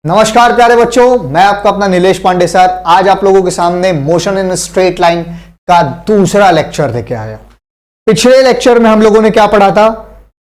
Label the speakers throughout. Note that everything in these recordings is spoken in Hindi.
Speaker 1: नमस्कार प्यारे बच्चों, मैं आपका अपना नीलेश पांडे सर आज आप लोगों के सामने मोशन इन स्ट्रेट लाइन का दूसरा लेक्चर लेके आया। पिछले लेक्चर में हम लोगों ने क्या पढ़ा था?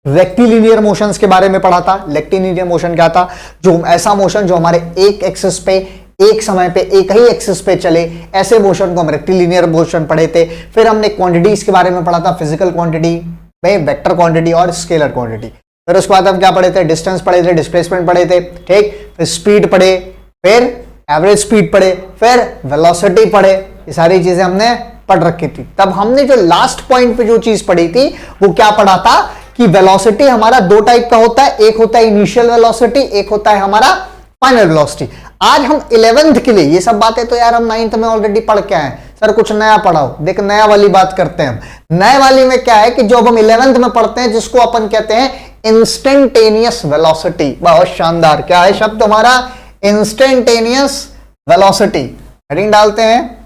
Speaker 1: रेक्टिलिनियर मोशंस के बारे में पढ़ा था। रेक्टिलिनियर मोशन क्या था? जो ऐसा मोशन जो हमारे एक एक्सिस पे एक समय पे एक ही एक्सिस पे चले, ऐसे मोशन को हम रेक्टिलिनियर मोशन पढ़े थे। फिर हमने क्वांटिटीज के बारे में पढ़ा था, फिजिकल क्वांटिटी में वेक्टर क्वांटिटी और स्केलर क्वांटिटी। फिर उसके बाद हम क्या पढ़े थे? डिस्टेंस पढ़े थे, डिस्प्लेसमेंट पढ़े थे, ठीक। फिर स्पीड पढ़े, फिर एवरेज स्पीड पढ़े, फिर वेलोसिटी पढ़े। ये सारी चीजें हमने पढ़ रखी थी। तब हमने जो लास्ट पॉइंट पे जो चीज पढ़ी थी वो क्या पढ़ा था कि वेलोसिटी हमारा दो टाइप का होता है, एक होता है इनिशियल वेलोसिटी, एक होता है हमारा फाइनल वेलोसिटी। आज हम 11th के लिए, ये सब बातें तो यार हम 9th में ऑलरेडी पढ़ के आए। सर कुछ नया पढ़ाओ। देख, नया वाली बात करते हैं हम। नए वाली में क्या है कि जो अब हम 11th में पढ़ते हैं, जिसको अपन कहते हैं इंस्टेंटेनियस वेलोसिटी। बहुत शानदार, क्या है शब्द हमारा? Instantaneous velocity. हेडिंग डालते हैं,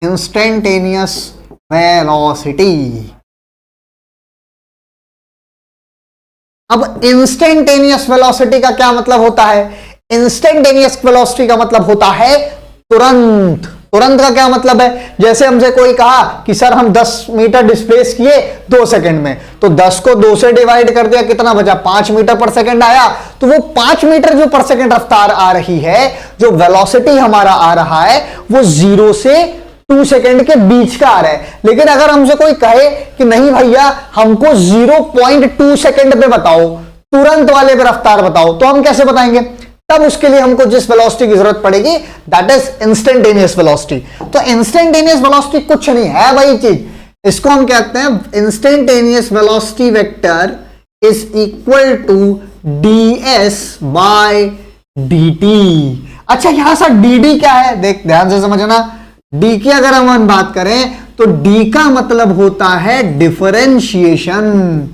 Speaker 1: इंस्टेंटेनियस वेलोसिटी। अब इंस्टेंटेनियस वेलोसिटी का क्या मतलब होता है? इंस्टेंटेनियस वेलोसिटी का मतलब होता है तुरंत। तुरंत का क्या मतलब है? जैसे हमसे कोई कहा कि सर हम 10 मीटर डिस्प्लेस किए 2 सेकंड में, तो 10 को 2 से डिवाइड कर दिया, कितना बचा? 5 मीटर पर सेकंड आया। तो वो 5 मीटर जो पर सेकंड रफ्तार आ रही है, जो वेलोसिटी हमारा आ रहा है, वो 0 से 2 सेकंड के बीच का आ रहा है। लेकिन अगर हमसे कोई कहे कि नहीं भैया हमको 0.2 सेकंड पे बताओ, तुरंत वाले पे रफ्तार बताओ, तो हम कैसे बताएंगे? तब उसके लिए हमको जिस वेलोसिटी की जरूरत पड़ेगी, दैट इज इंस्टेंटेनियस वेलोसिटी। तो इंस्टेंटेनियस वेलोसिटी कुछ नहीं है वही चीज, इसको हम कहते हैं instantaneous velocity vector is equal to ds by dt। अच्छा, यहां सा dd क्या है? देख ध्यान से समझना। d की अगर हम बात करें तो d का मतलब होता है डिफरेंशिएशन।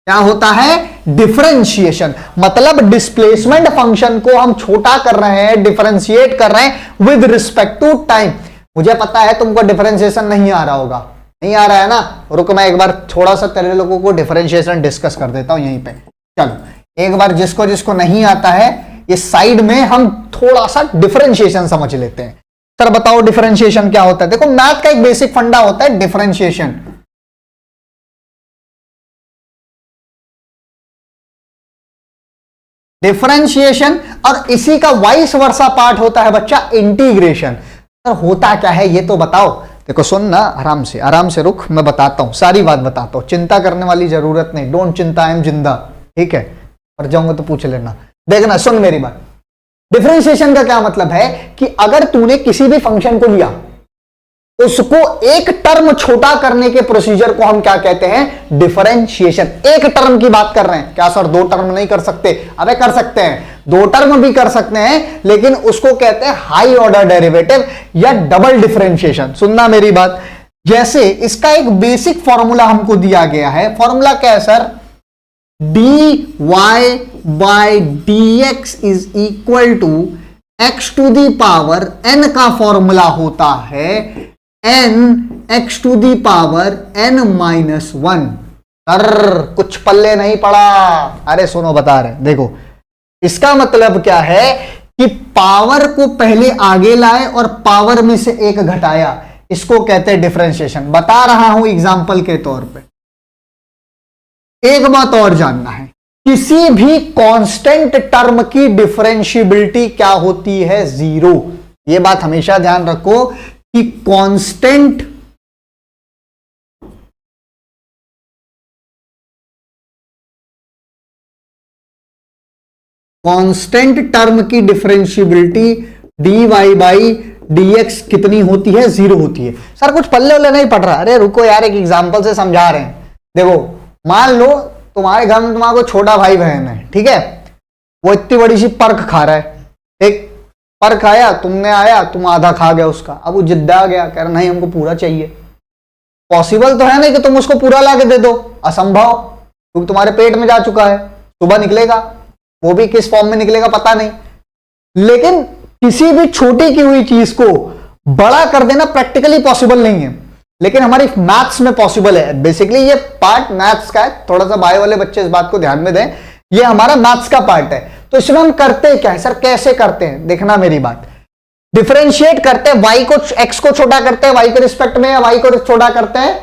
Speaker 1: क्या होता है? डिफरेंशिएशन। मतलब डिस्प्लेसमेंट फंक्शन को हम छोटा कर रहे हैं, डिफरेंशिएट कर रहे हैं विद रिस्पेक्ट टू टाइम। मुझे पता है तुमको डिफरेंशिएशन नहीं आ रहा होगा, नहीं आ रहा है ना? रुको, मैं एक बार थोड़ा सा तेरे लोगों को डिफरेंशिएशन डिस्कस कर देता हूं यहीं पे। चलो एक बार जिसको जिसको नहीं आता है, ये साइड में हम थोड़ा सा डिफरेंशिएशन समझ लेते हैं। सर बताओ डिफरेंशिएशन क्या होता है? देखो, मैथ का एक बेसिक फंडा होता है डिफरेंशिएशन। डिफरेंशिएशन, और इसी का वाइस वर्सा पार्ट होता है बच्चा इंटीग्रेशन। सर होता क्या है ये तो बताओ। देखो सुन ना, आराम से रुक, मैं बताता हूं, सारी बात बताता हूं। चिंता करने वाली जरूरत नहीं, डोंट चिंता, आई एम जिंदा, ठीक है? पर जाऊंगा तो पूछ लेना। देखना, सुन मेरी बात। डिफरेंशिएशन का क्या मतलब है कि अगर तूने किसी भी फंक्शन को लिया, उसको एक टर्म छोटा करने के प्रोसीजर को हम क्या कहते हैं? डिफरेंशिएशन। एक टर्म की बात कर रहे हैं। क्या सर 2 टर्म नहीं कर सकते? अबे कर सकते हैं, 2 टर्म भी कर सकते हैं, लेकिन उसको कहते हैं हाई ऑर्डर डेरिवेटिव या डबल डिफरेंशिएशन। सुनना मेरी बात। जैसे इसका एक बेसिक फॉर्मूला हमको दिया गया है। फॉर्मूला क्या है sir? dy by dx is equal to x to the power n का फॉर्मूला होता है n x to the power n minus 1। Sir कुछ पल्ले नहीं पड़ा। अरे सुनो, बता रहे, देखो इसका मतलब क्या है कि पावर को पहले आगे लाए और पावर में से एक घटाया, इसको कहते हैं डिफरेंशिएशन। बता रहा हूं एग्जांपल के तौर पे। एक बात और जानना है, किसी भी कांस्टेंट टर्म की डिफरेंशिएबिलिटी क्या होती है? 0। यह बात हमेशा ध्यान रखो कि कांस्टेंट टर्म की डिफरेंशिएबिलिटी dy बाई dx कितनी होती है? 0 होती है। सर कुछ पल्ले वल्ले नहीं पड़ रहा। अरे रुको यार, एक एग्जांपल से समझा रहे हैं। देखो, मान लो तुम्हारे घर में तुम्हारा कोई छोटा भाई बहन है, ठीक है? वो इतनी बड़ी सी पर्क खा रहा है, एक पर्क आया, तुमने आया, तुम आधा खा गया उसका। अब वो जिद्दा गया, कह रहा नहीं हमको पूरा चाहिए। पॉसिबल तो है नहीं कि तुम उसको पूरा ला के दे दो, असंभव, क्योंकि तुम्हारे पेट में जा चुका है। सुबह निकलेगा, वो भी किस फॉर्म में निकलेगा पता नहीं। लेकिन किसी भी छोटी की हुई चीज को बड़ा कर देना प्रैक्टिकली पॉसिबल नहीं है, लेकिन हमारी मैथ्स में पॉसिबल है। बेसिकली ये पार्ट मैथ्स का है, थोड़ा सा बायो वाले बच्चे इस बात को ध्यान में दें, ये हमारा मैथ्स का पार्ट है। तो इसमें हम करते क्या है सर, कैसे करते हैं, देखना मेरी बात। डिफरेंशिएट करते हैं, y को x को छोटा करते हैं y के रिस्पेक्ट में, या y को छोटा करते हैं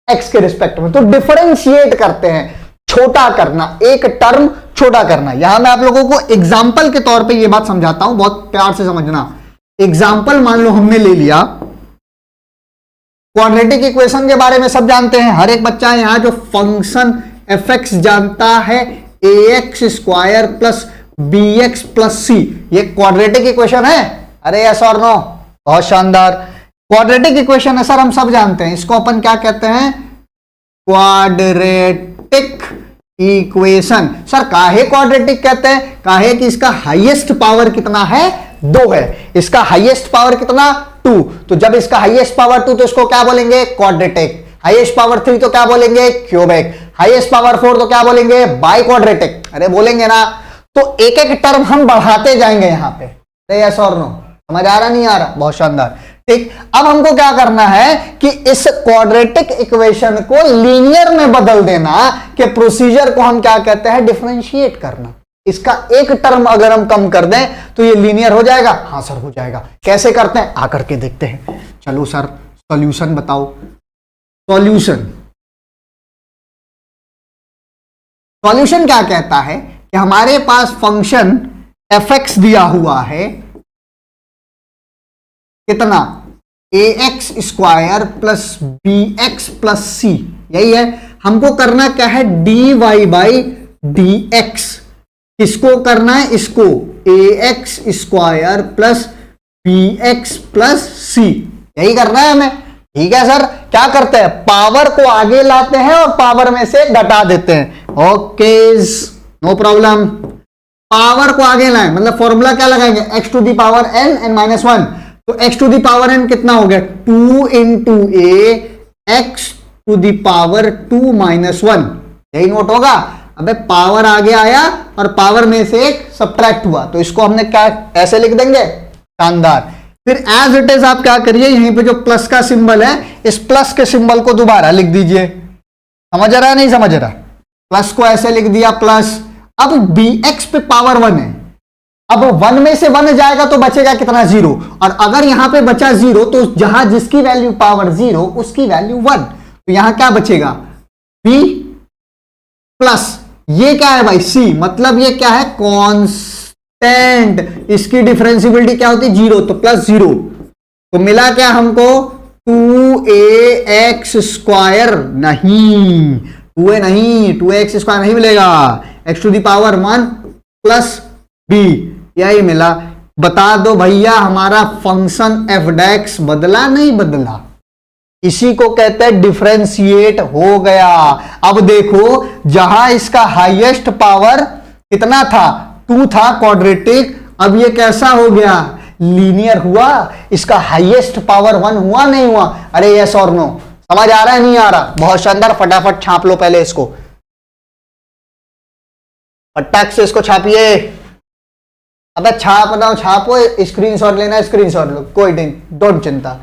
Speaker 1: x के रिस्पेक्ट में। तो डिफरेंशिएट करते हैं, छोटा करना, एक टर्म छोटा करना। यहां मैं आप लोगों को एग्जाम्पल के तौर पे ये बात समझाता हूं, बहुत प्यार से समझना। एग्जाम्पल मान लो हमने ले लिया, क्वाड्रेटिक इक्वेशन के बारे में सब जानते हैं, हर एक बच्चा यहां जो फंक्शन fx जानता है, ax square plus bx plus c, ये क्वाड्रेटिक इक्वेशन है। अरे यस और नो, बहुत शानदार। क्वाड्रेटिक इक्वेशन है सर, हम सब जानते हैं, इसको अपन क्या कहते हैं, क्वाड्रेटिक इक्वेशन। सर काहे क्वाड्रेटिक कहते हैं, काहे कि इसका हाईएस्ट पावर कितना है, 2 है, इसका हाईएस्ट पावर कितना, 2। तो जब इसका हाईएस्ट पावर 2 तो इसको क्या बोलेंगे, क्वाड्रेटिक। हाईएस्ट पावर 3 तो क्या बोलेंगे, क्यूबिक। हाईएस्ट पावर 4 तो क्या बोलेंगे, बाई क्वाड्रेटिक। अरे बोलेंगे ना। तो एक एक टर्म हम बढ़ाते जाएंगे यहां पे। अरे यस और नो, समझ आ रहा नहीं आ रहा, बहुत शानदार। ठीक, अब हमको क्या करना है कि इस क्वाड्रेटिक इक्वेशन को लीनियर में बदल देना, कि प्रोसीजर को हम क्या कहते हैं, डिफरेंशिएट करना। इसका एक टर्म अगर हम कम कर दें तो ये लीनियर हो जाएगा। हाँ सर हो जाएगा। कैसे करते हैं, आकर के देखते हैं। चलो सर सॉल्यूशन बताओ। सॉल्यूशन क्या कहता है कि हमारे पास फंक्शन fx दिया हुआ है, कितना, ax square plus bx plus c, यही है। हमको करना क्या है, dy बाई dx। किसको करना है, इसको, ax square plus bx plus c, यही करना है हमें। ठीक है सर, क्या करते हैं, पावर को आगे लाते हैं और पावर में से घटा देते हैं। Okay no problem. पावर को आगे लाएं, मतलब फॉर्मूला क्या लगाएंगे, x to the power n n minus 1। तो x to the power n कितना हो गया, 2 into a x to the power 2 minus 1, यही नोट होगा। अबे पावर आगे आया और पावर में से एक सब्ट्रैक्ट हुआ, तो इसको हमने क्या ऐसे लिख देंगे, शानदार। फिर एज इट इज आप क्या करिए, यहीं पे जो प्लस का सिंबल है, इस प्लस के सिंबल को दोबारा लिख दीजिए। समझ रहा है, नहीं समझ रहा, प्लस को ऐसे लिख दिया प्लस। अब bx पे पावर 1 है, अब 1 में से 1 जाएगा तो बचेगा कितना, 0। और अगर यहां पे बचा 0 तो जहां जिसकी वैल्यू पावर 0 उसकी वैल्यू 1, तो यहां क्या बचेगा, b प्लस ये क्या है भाई, c, मतलब ये क्या है, कांस्टेंट। इसकी डिफरेंशियबिलिटी क्या होती है, 0, तो प्लस 0। तो मिला क्या हमको, 2ax स्क्वायर, नहीं 2a नहीं, 2ax स्क्वायर नहीं मिलेगा, x to the power 1 plus b, यही मिला। बता दो भैया हमारा फंक्शन f' बदला नहीं बदला, इसी को कहते हैं डिफरेंशिएट हो गया। अब देखो जहां इसका हाईएस्ट पावर कितना था, 2 था, क्वाड्रेटिक, अब ये कैसा हो गया, लीनियर हुआ। इसका हाईएस्ट पावर 1 हुआ नहीं हुआ, अरे यस और नो, समझ आ रहा है नहीं आ रहा, बहुत शानदार। फटाफट छाप लो पहले इसको, फटाक से इसको छापिए। अबे छापो, स्क्रीनशॉट लेना, स्क्रीनशॉट लो, कोई नहीं, डोंट चिंता।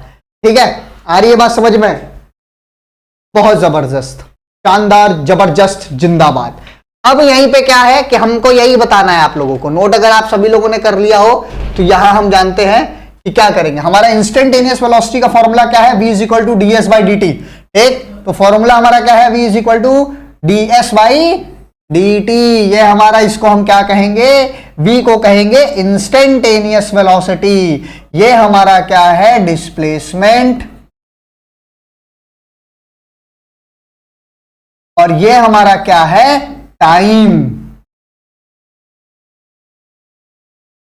Speaker 1: ठीक है, आ रही है बात समझ में, बहुत जबरदस्त, शानदार, जबरदस्त, जिंदाबाद। अब यहीं पे क्या है कि हमको यही बताना है आप लोगों को। नोट अगर आप सभी लोगों ने कर लिया हो तो यहां हम जानते हैं कि क्या करेंगे। हमारा इंस्टेंटेनियस वेलोसिटी का फॉर्मूला क्या है, v is equal to ds by dt। ठीक, तो फॉर्मूला हमारा क्या है, v is equal to ds by dt। ये हमारा, इसको हम क्या कहेंगे, v को कहेंगे इंस्टेंटेनियस वेलोसिटी। ये हमारा क्या है, डिस्प्लेसमेंट, और ये हमारा क्या है, टाइम।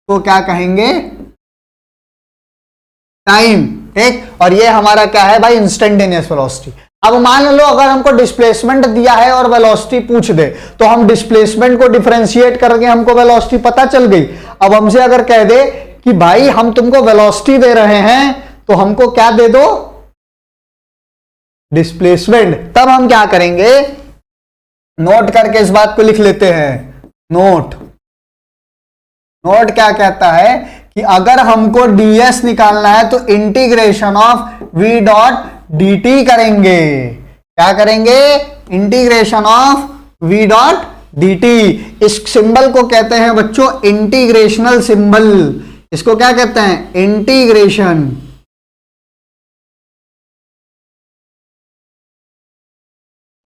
Speaker 1: तो क्या कहेंगे, टाइम। ठीक, और ये हमारा क्या है भाई, इंस्टेंटेनियस वेलोसिटी। अब मान लो अगर हमको डिस्प्लेसमेंट दिया है और वेलोसिटी पूछ दे, तो हम डिस्प्लेसमेंट को डिफरेंशिएट करके हमको वेलोसिटी पता चल गई। अब हमसे अगर कह दे कि भाई हम तुमको वेलोसिटी दे रहे हैं, तो हमको क्या दे दो, डिस्प्लेसमेंट। तब हम क्या करेंगे, नोट करके इस बात को लिख लेते हैं। नोट क्या कहता है कि अगर हमको ds निकालना है तो integration of v dot dt करेंगे। क्या करेंगे? Integration of v dot dt। इस सिंबल को कहते हैं बच्चों इंटीग्रेशनल सिंबल। इसको क्या कहते हैं? इंटीग्रेशन।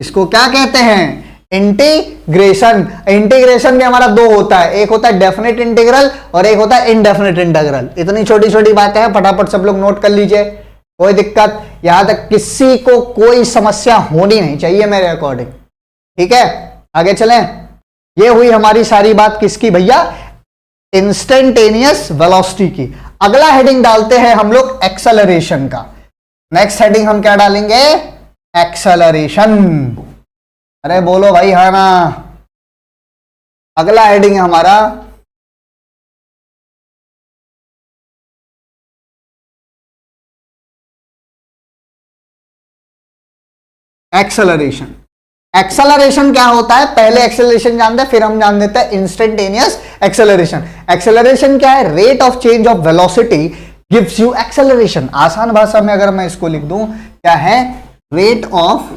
Speaker 1: इसको क्या कहते हैं? इंटीग्रेशन। इंटीग्रेशन भी हमारा दो होता है, एक होता है डेफिनेट इंटीग्रल और एक होता है इनडेफिनेट इंटीग्रल। इतनी छोटी छोटी बातें हैं, फटाफट सब लोग नोट कर लीजिए, कोई दिक्कत यहां तक किसी को कोई समस्या होनी नहीं चाहिए मेरे अकॉर्डिंग। ठीक है, आगे चलें। ये हुई हमारी सारी बात किसकी भैया? इंस्टेंटेनियस वेलोसिटी की। अगला हेडिंग डालते हैं हम लोग एक्सेलरेशन का। नेक्स्ट हेडिंग हम क्या डालेंगे? एक्सेलरेशन। अरे बोलो भाई हाँ ना। अगला हेडिंग है हमारा एक्सेलरेशन। एक्सेलरेशन क्या होता है? पहले एक्सेलरेशन जानते हैं, फिर हम जान देते हैं इंस्टेंटेनियस एक्सेलरेशन। एक्सेलरेशन क्या है? Rate of change of velocity gives you acceleration. आसान भाषा में अगर मैं इसको लिख दूं, क्या है? Rate of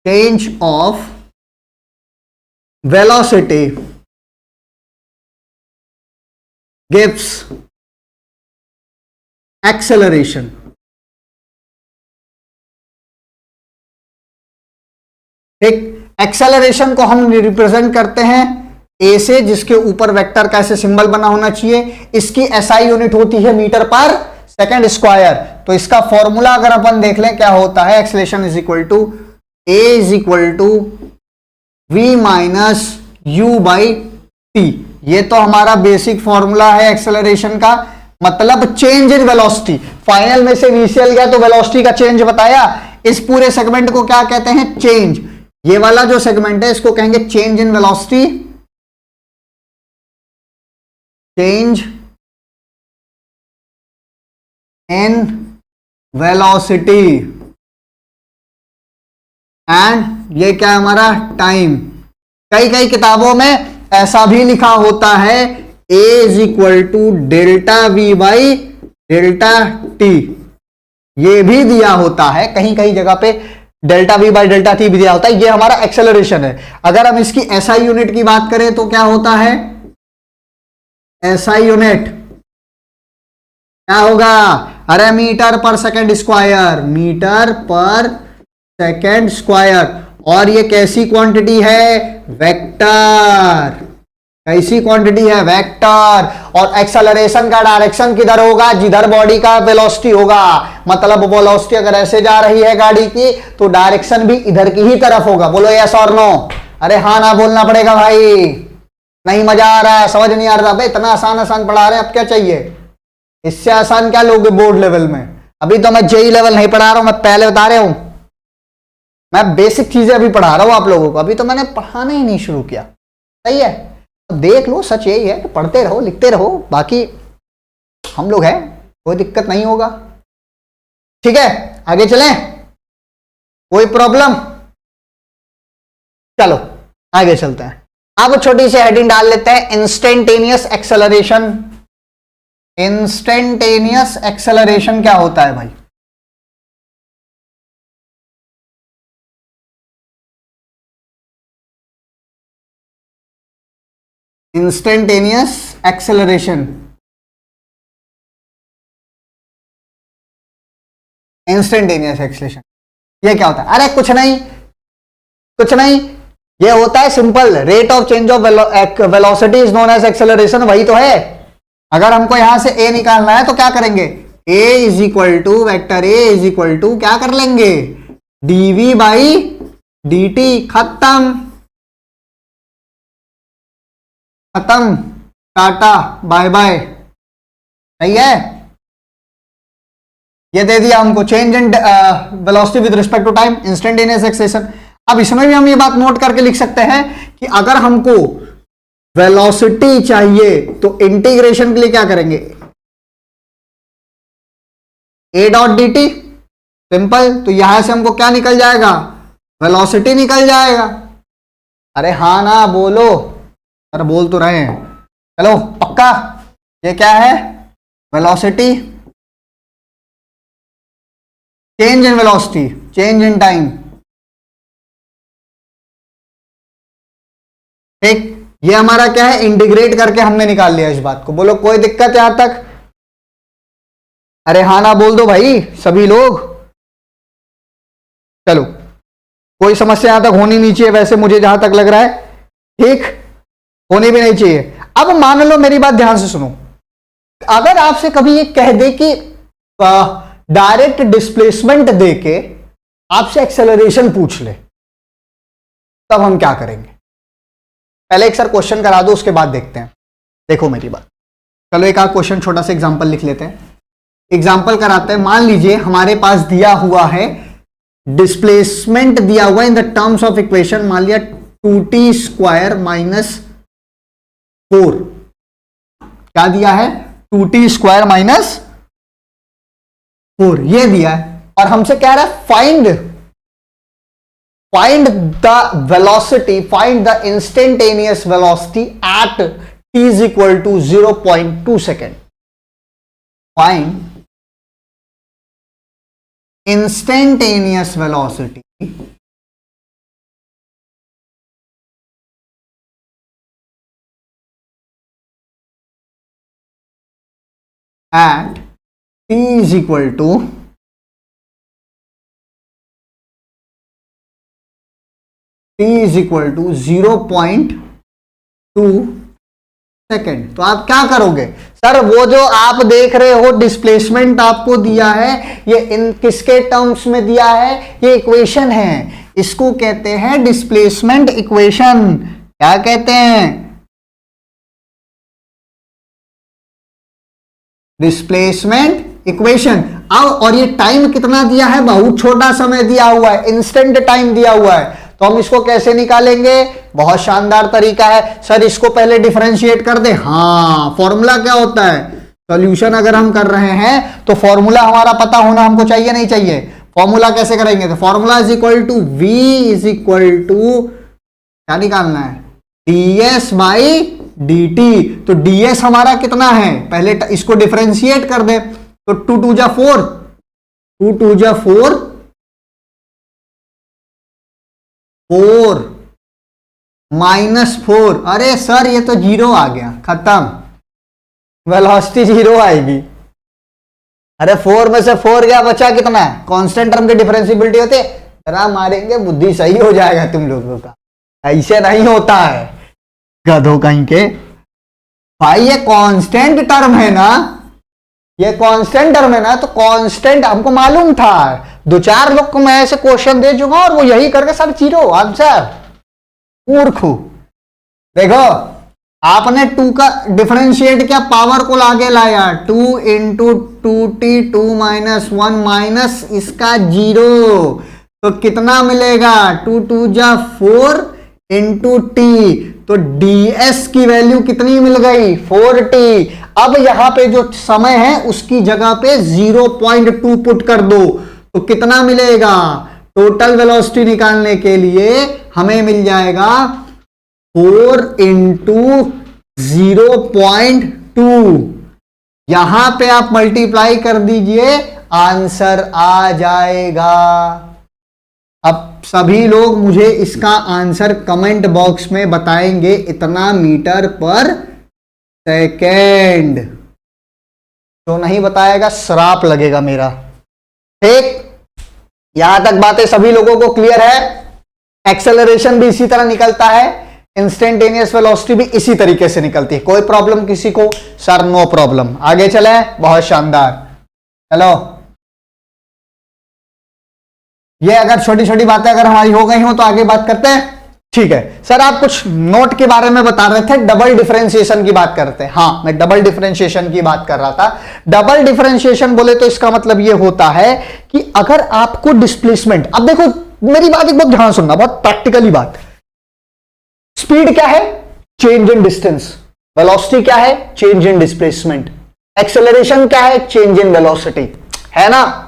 Speaker 1: change of velocity gives acceleration. ठीक, एक्सेलरेशन को हम रिप्रेजेंट करते हैं ए से, जिसके ऊपर वेक्टर का ऐसे सिंबल बना होना चाहिए। इसकी एसआई यूनिट होती है मीटर पर सेकंड स्क्वायर। तो इसका फॉर्मूला अगर अपन देख लें क्या होता है? Acceleration is equal to a is equal to v minus u by t. ये तो हमारा बेसिक फॉर्मूला है एक्सेलरेशन का, मतलब चेंज इन वेलोसिटी। फाइनल में से इनिशियल गया तो वेलोसिटी का चेंज बताया। इस पूरे सेगमेंट को क्या कहते हैं? चेंज। ये वाला जो सेगमेंट है इसको कहेंगे change in velocity. Change in velocity. And ये क्या है हमारा? टाइम। कई कई किताबों में ऐसा भी लिखा होता है A is equal to delta V by delta T. ये भी दिया होता है, कहीं कहीं जगह पे delta V by delta T भी दिया होता है। ये हमारा एक्सेलरेशन है। अगर हम इसकी एसआई यूनिट की बात करें तो क्या होता है? एसआई यूनिट क्या होगा? अरे मीटर पर सेकंड स्क्वायर। मीटर पर सेकंड स्क्वायर। और ये कैसी क्वांटिटी है? वेक्टर। कैसी क्वांटिटी है? वेक्टर। और एक्सेलरेशन का डायरेक्शन किधर होगा? जिधर बॉडी का वेलोसिटी होगा। मतलब वेलोसिटी अगर ऐसे जा रही है गाड़ी की तो डायरेक्शन भी इधर की ही तरफ होगा। बोलो यस और नो? अरे हाँ ना बोलना पड़ेगा भाई, नहीं मजा आ रहा है, समझ नहीं आ रहा भाई, इतना आसान आसान पढ़ा रहे हैं, अब क्या चाहिए? इससे आसान क्या लोगे बोर्ड लेवल में? अभी तो मैं जेई लेवल नहीं पढ़ा रहा हूं, मैं पहले बता रहा हूं, मैं बेसिक चीजें अभी पढ़ा रहा हूं आप लोगों को। अभी तो मैंने पढ़ाना ही नहीं शुरू किया। सही है, तो देख लो, सच यही है कि पढ़ते रहो, लिखते रहो, बाकी हम लोग हैं, कोई दिक्कत नहीं होगा। ठीक है, आगे चलें, कोई प्रॉब्लम? चलो आगे चलते हैं। अब छोटी सी हेडिंग डाल लेते हैं, इंस्टेंटेनियस एक्सेलरेशन। इंस्टेंटेनियस एक्सेलरेशन क्या होता है भाई? इंस्टेंटेनियस एक्सेलरेशन, इंस्टेंटेनियस एक्सेलरेशन ये क्या होता है? अरे कुछ नहीं, कुछ नहीं, ये होता है simple, rate of change of velocity is known as acceleration. वही तो है। अगर हमको यहां से ए निकालना है तो क्या करेंगे? A is equal to vector A is equal to क्या कर लेंगे? DV by D T. खत्म, खत्म, टाटा बाय बाय। सही है, ये दे दिया हमको, change in velocity with respect to time, instantaneous acceleration. अब इसमें भी हम ये बात नोट करके लिख सकते हैं कि अगर हमको वेलोसिटी चाहिए तो इंटीग्रेशन के लिए क्या करेंगे? ए डॉट डी टी, सिंपल। तो यहां से हमको क्या निकल जाएगा? वेलोसिटी निकल जाएगा। अरे हाँ ना बोलो, अरे बोल तो रहे हैं। चलो पक्का, ये क्या है? Velocity, change in velocity, change in time. ठीक, ये हमारा क्या है? इंटीग्रेट करके हमने निकाल लिया इस बात को। बोलो कोई दिक्कत है यहां तक? अरे हाँ ना बोल दो भाई सभी लोग। चलो, कोई समस्या यहां तक होनी नहीं चाहिए वैसे मुझे जहां तक लग रहा है। ठीक, होनी भी नहीं चाहिए। अब मान लो, मेरी बात ध्यान से सुनो, अगर आपसे कभी ये कह दे कि डायरेक्ट डिस्प्लेसमेंट देके आपसे एक्सेलरेशन पूछ ले, तब हम क्या करेंगे? पहले एक सर क्वेश्चन करा दो, उसके बाद देखते हैं। देखो मेरी बात, चलो एक आध क्वेश्चन छोटा सा एग्जांपल लिख लेते हैं। एग्जांपल कराते हैं। मान लीजिए हमारे पास दिया हुआ है डिस्प्लेसमेंट, दिया हुआ in the terms of equation, मान लिया 2t स्क्वायर माइनस 4। क्या दिया है? 2t स्क्वायर माइनस 4 ये दिया है, और हमसे कह रहा है find the velocity, find the instantaneous velocity at t is equal to 0.2 second. Find instantaneous velocity at t is equal to 0.2 second. तो आप क्या करोगे? सर वो जो आप देख रहे हो डिस्प्लेसमेंट आपको दिया है, ये इन किसके टर्म्स में दिया है? ये इक्वेशन है, इसको कहते हैं डिस्प्लेसमेंट इक्वेशन। क्या कहते हैं? Displacement equation. अब और ये टाइम कितना दिया है? बहुत छोटा समय दिया हुआ है, इंस्टेंट टाइम दिया हुआ है। तो हम इसको कैसे निकालेंगे? बहुत शानदार तरीका है। सर इसको पहले डिफरेंशिएट कर दे। हाँ, फॉर्मूला क्या होता है? सॉल्यूशन अगर हम कर रहे हैं तो फॉर्मूला हमारा पता होना हमको चाहिए, नहीं चाहिए? फॉर्मूला कैसे करेंगे? तो formula is equal to v is equal to क्या निकालना है? ds by dt। तो ds हमारा कितना है? पहले इसको डिफरेंशिएट कर दे। तो 2 2 जा 4, 2 2 जा 4, 4 माइनस 4। अरे सर ये तो जीरो आ गया, खत्म, वेलोसिटी जीरो आएगी। अरे 4 में से 4 गया, बचा कितना है? कांस्टेंट टर्म की डिफरेंशिएबिलिटी होती है। जरा मारेंगे बुद्धि सही हो जाएगा तुम लोगों का, ऐसे नहीं होता है गधों कहीं के। भाई ये कांस्टेंट टर्म है ना, ये कांस्टेंट टर्म है ना, तो कांस्टेंट हमको मालूम था। 2-4 लोग को मैं ऐसे क्वेश्चन दे चुका और वो यही करके सर जीरो आंसर। मूर्खू, देखो आपने 2 का डिफरेंशिएट किया, पावर को आगे लाया, 2 इंटू 2t 2 माइनस 1 माइनस इसका 0, तो कितना मिलेगा? 2 2 जा 4 इंटू टी। तो ds की वैल्यू कितनी मिल गई? 4t। अब यहां पे जो समय है उसकी जगह पे 0.2 पुट कर दो, तो कितना मिलेगा? टोटल वेलोसिटी निकालने के लिए हमें मिल जाएगा 4 इंटू 0.2। यहां पे आप मल्टीप्लाई कर दीजिए, आंसर आ जाएगा। अब सभी लोग मुझे इसका आंसर कमेंट बॉक्स में बताएंगे, इतना मीटर पर सेकेंड। जो नहीं बताएगा श्राप लगेगा मेरा। ठीक, यहां तक बातें सभी लोगों को क्लियर है? एक्सेलरेशन भी इसी तरह निकलता है, इंस्टेंटेनियस वेलोसिटी भी इसी तरीके से निकलती है। कोई प्रॉब्लम किसी को? Sir no problem. आगे चले, बहुत शानदार। चलो, ये अगर छोटी छोटी बातें अगर हमारी हो गई हो तो आगे बात करते हैं। ठीक है सर, आप कुछ नोट के बारे में बता रहे थे, डबल डिफरेंशिएशन की बात करते हैं। हाँ, मैं डबल डिफरेंशिएशन की बात कर रहा था। डबल डिफरेंशिएशन बोले तो इसका मतलब यह होता है कि अगर आपको डिस्प्लेसमेंट, अब देखो मेरी बात एक बहुत ध्यान सुनना, बहुत प्रैक्टिकली बात। स्पीड क्या है? Change in distance. वेलोसिटी क्या है? Change in displacement. एक्सेलरेशन क्या है? चेंज इन वेलोसिटी, है ना?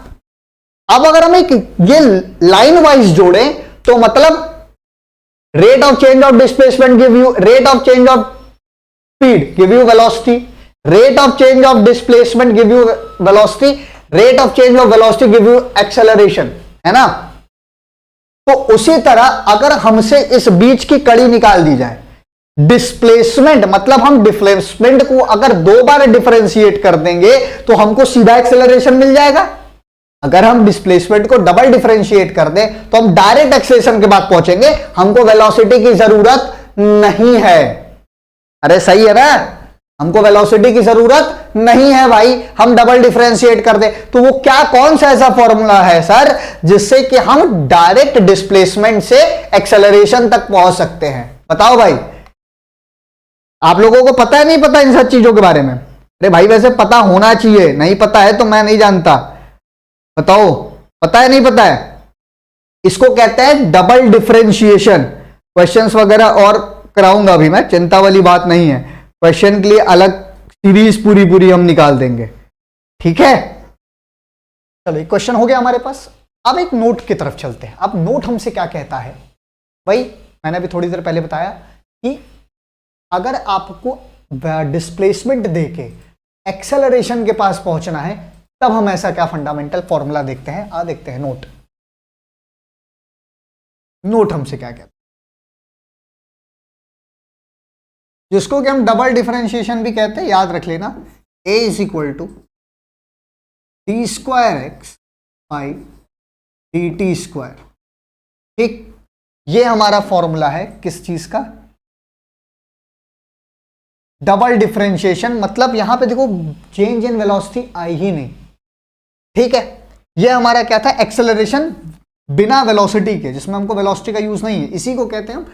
Speaker 1: अब अगर हम एक ये लाइन वाइज जोड़े तो मतलब Rate of change of displacement give you rate of change of speed, give you velocity. Rate of change of displacement give you velocity. Rate of change of velocity give you acceleration, है ना? तो उसी तरह अगर हमसे इस बीच की कड़ी निकाल दी जाए, डिस्प्लेसमेंट मतलब हम डिस्प्लेसमेंट को अगर 2 बार डिफरेंशिएट कर देंगे तो हमको सीधा एक्सेलरेशन मिल जाएगा। अगर हम डिस्प्लेसमेंट को डबल डिफरेंशिएट कर दें तो हम डायरेक्ट एक्सेलरेशन के बाद पहुंचेंगे, हमको वेलोसिटी की जरूरत नहीं है। अरे सही है ना, हमको वेलोसिटी की जरूरत नहीं है भाई, हम डबल डिफरेंशिएट कर दें। तो वो क्या, कौन सा ऐसा फॉर्मूला है सर जिससे कि हम डायरेक्ट डिस्प्लेसमेंट से एक्सेलरेशन तक पहुंच सकते हैं? बताओ भाई, आप लोगों को पता है नहीं पता इन सब चीजों के बारे में? अरे भाई वैसे पता होना चाहिए, नहीं पता है तो मैं नहीं जानता। बताओ पता है नहीं पता है? इसको कहते हैं डबल डिफरेंशिएशन। क्वेश्चंस वगैरह और कराऊंगा अभी मैं, चिंता वाली बात नहीं है। क्वेश्चन के लिए अलग सीरीज पूरी हम निकाल देंगे, ठीक है? चलो एक क्वेश्चन हो गया हमारे पास। अब एक नोट की तरफ चलते हैं। अब नोट हमसे क्या कहता है भाई, मैंने अभी थोड़ी देर पहले बताया कि अगर आपको डिस्प्लेसमेंट देके एक्सेलरेशन के पास पहुंचना है तब हम ऐसा क्या फंडामेंटल फॉर्मूला देखते हैं। देखते हैं नोट। नोट हमसे क्या कहता है, जिसको कि हम डबल डिफरेंशिएशन भी कहते हैं, याद रख लेना। a is equal to d square x by D t square. ठीक, ये हमारा फॉर्मूला है किस चीज का? Double differentiation. मतलब यहां पे देखो चेंज इन वेलोसिटी आई ही नहीं, ठीक है? ये हमारा क्या था? एक्सेलरेशन बिना वेलोसिटी के, जिसमें हमको वेलोसिटी का यूज नहीं है, इसी को कहते हैं हम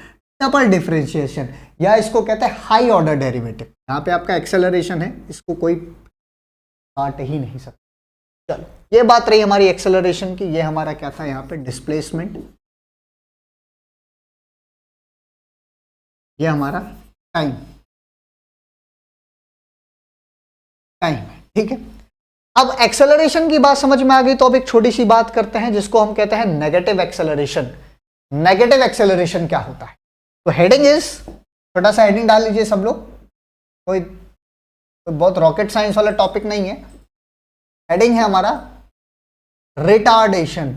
Speaker 1: डबल डिफरेंशिएशन, या इसको कहते हैं हाई ऑर्डर डेरिवेटिव। यहां पे आपका एक्सेलरेशन है, इसको कोई काट ही नहीं सकता। चलो ये बात रही हमारी एक्सेलरेशन की। ये हमारा क्या था यहां पे? डिस्प्लेसमेंट। ये हमारा टाइम है, ठीक है? अब एक्सेलरेशन की बात समझ में आ गई तो अब एक छोटी सी बात करते हैं जिसको हम कहते हैं नेगेटिव एक्सेलरेशन। नेगेटिव एक्सेलरेशन क्या होता है? तो हेडिंग इज, छोटा सा हेडिंग डाल लीजिए सब लोग, कोई बहुत रॉकेट साइंस वाला टॉपिक नहीं है। हेडिंग है हमारा रिटार्डेशन।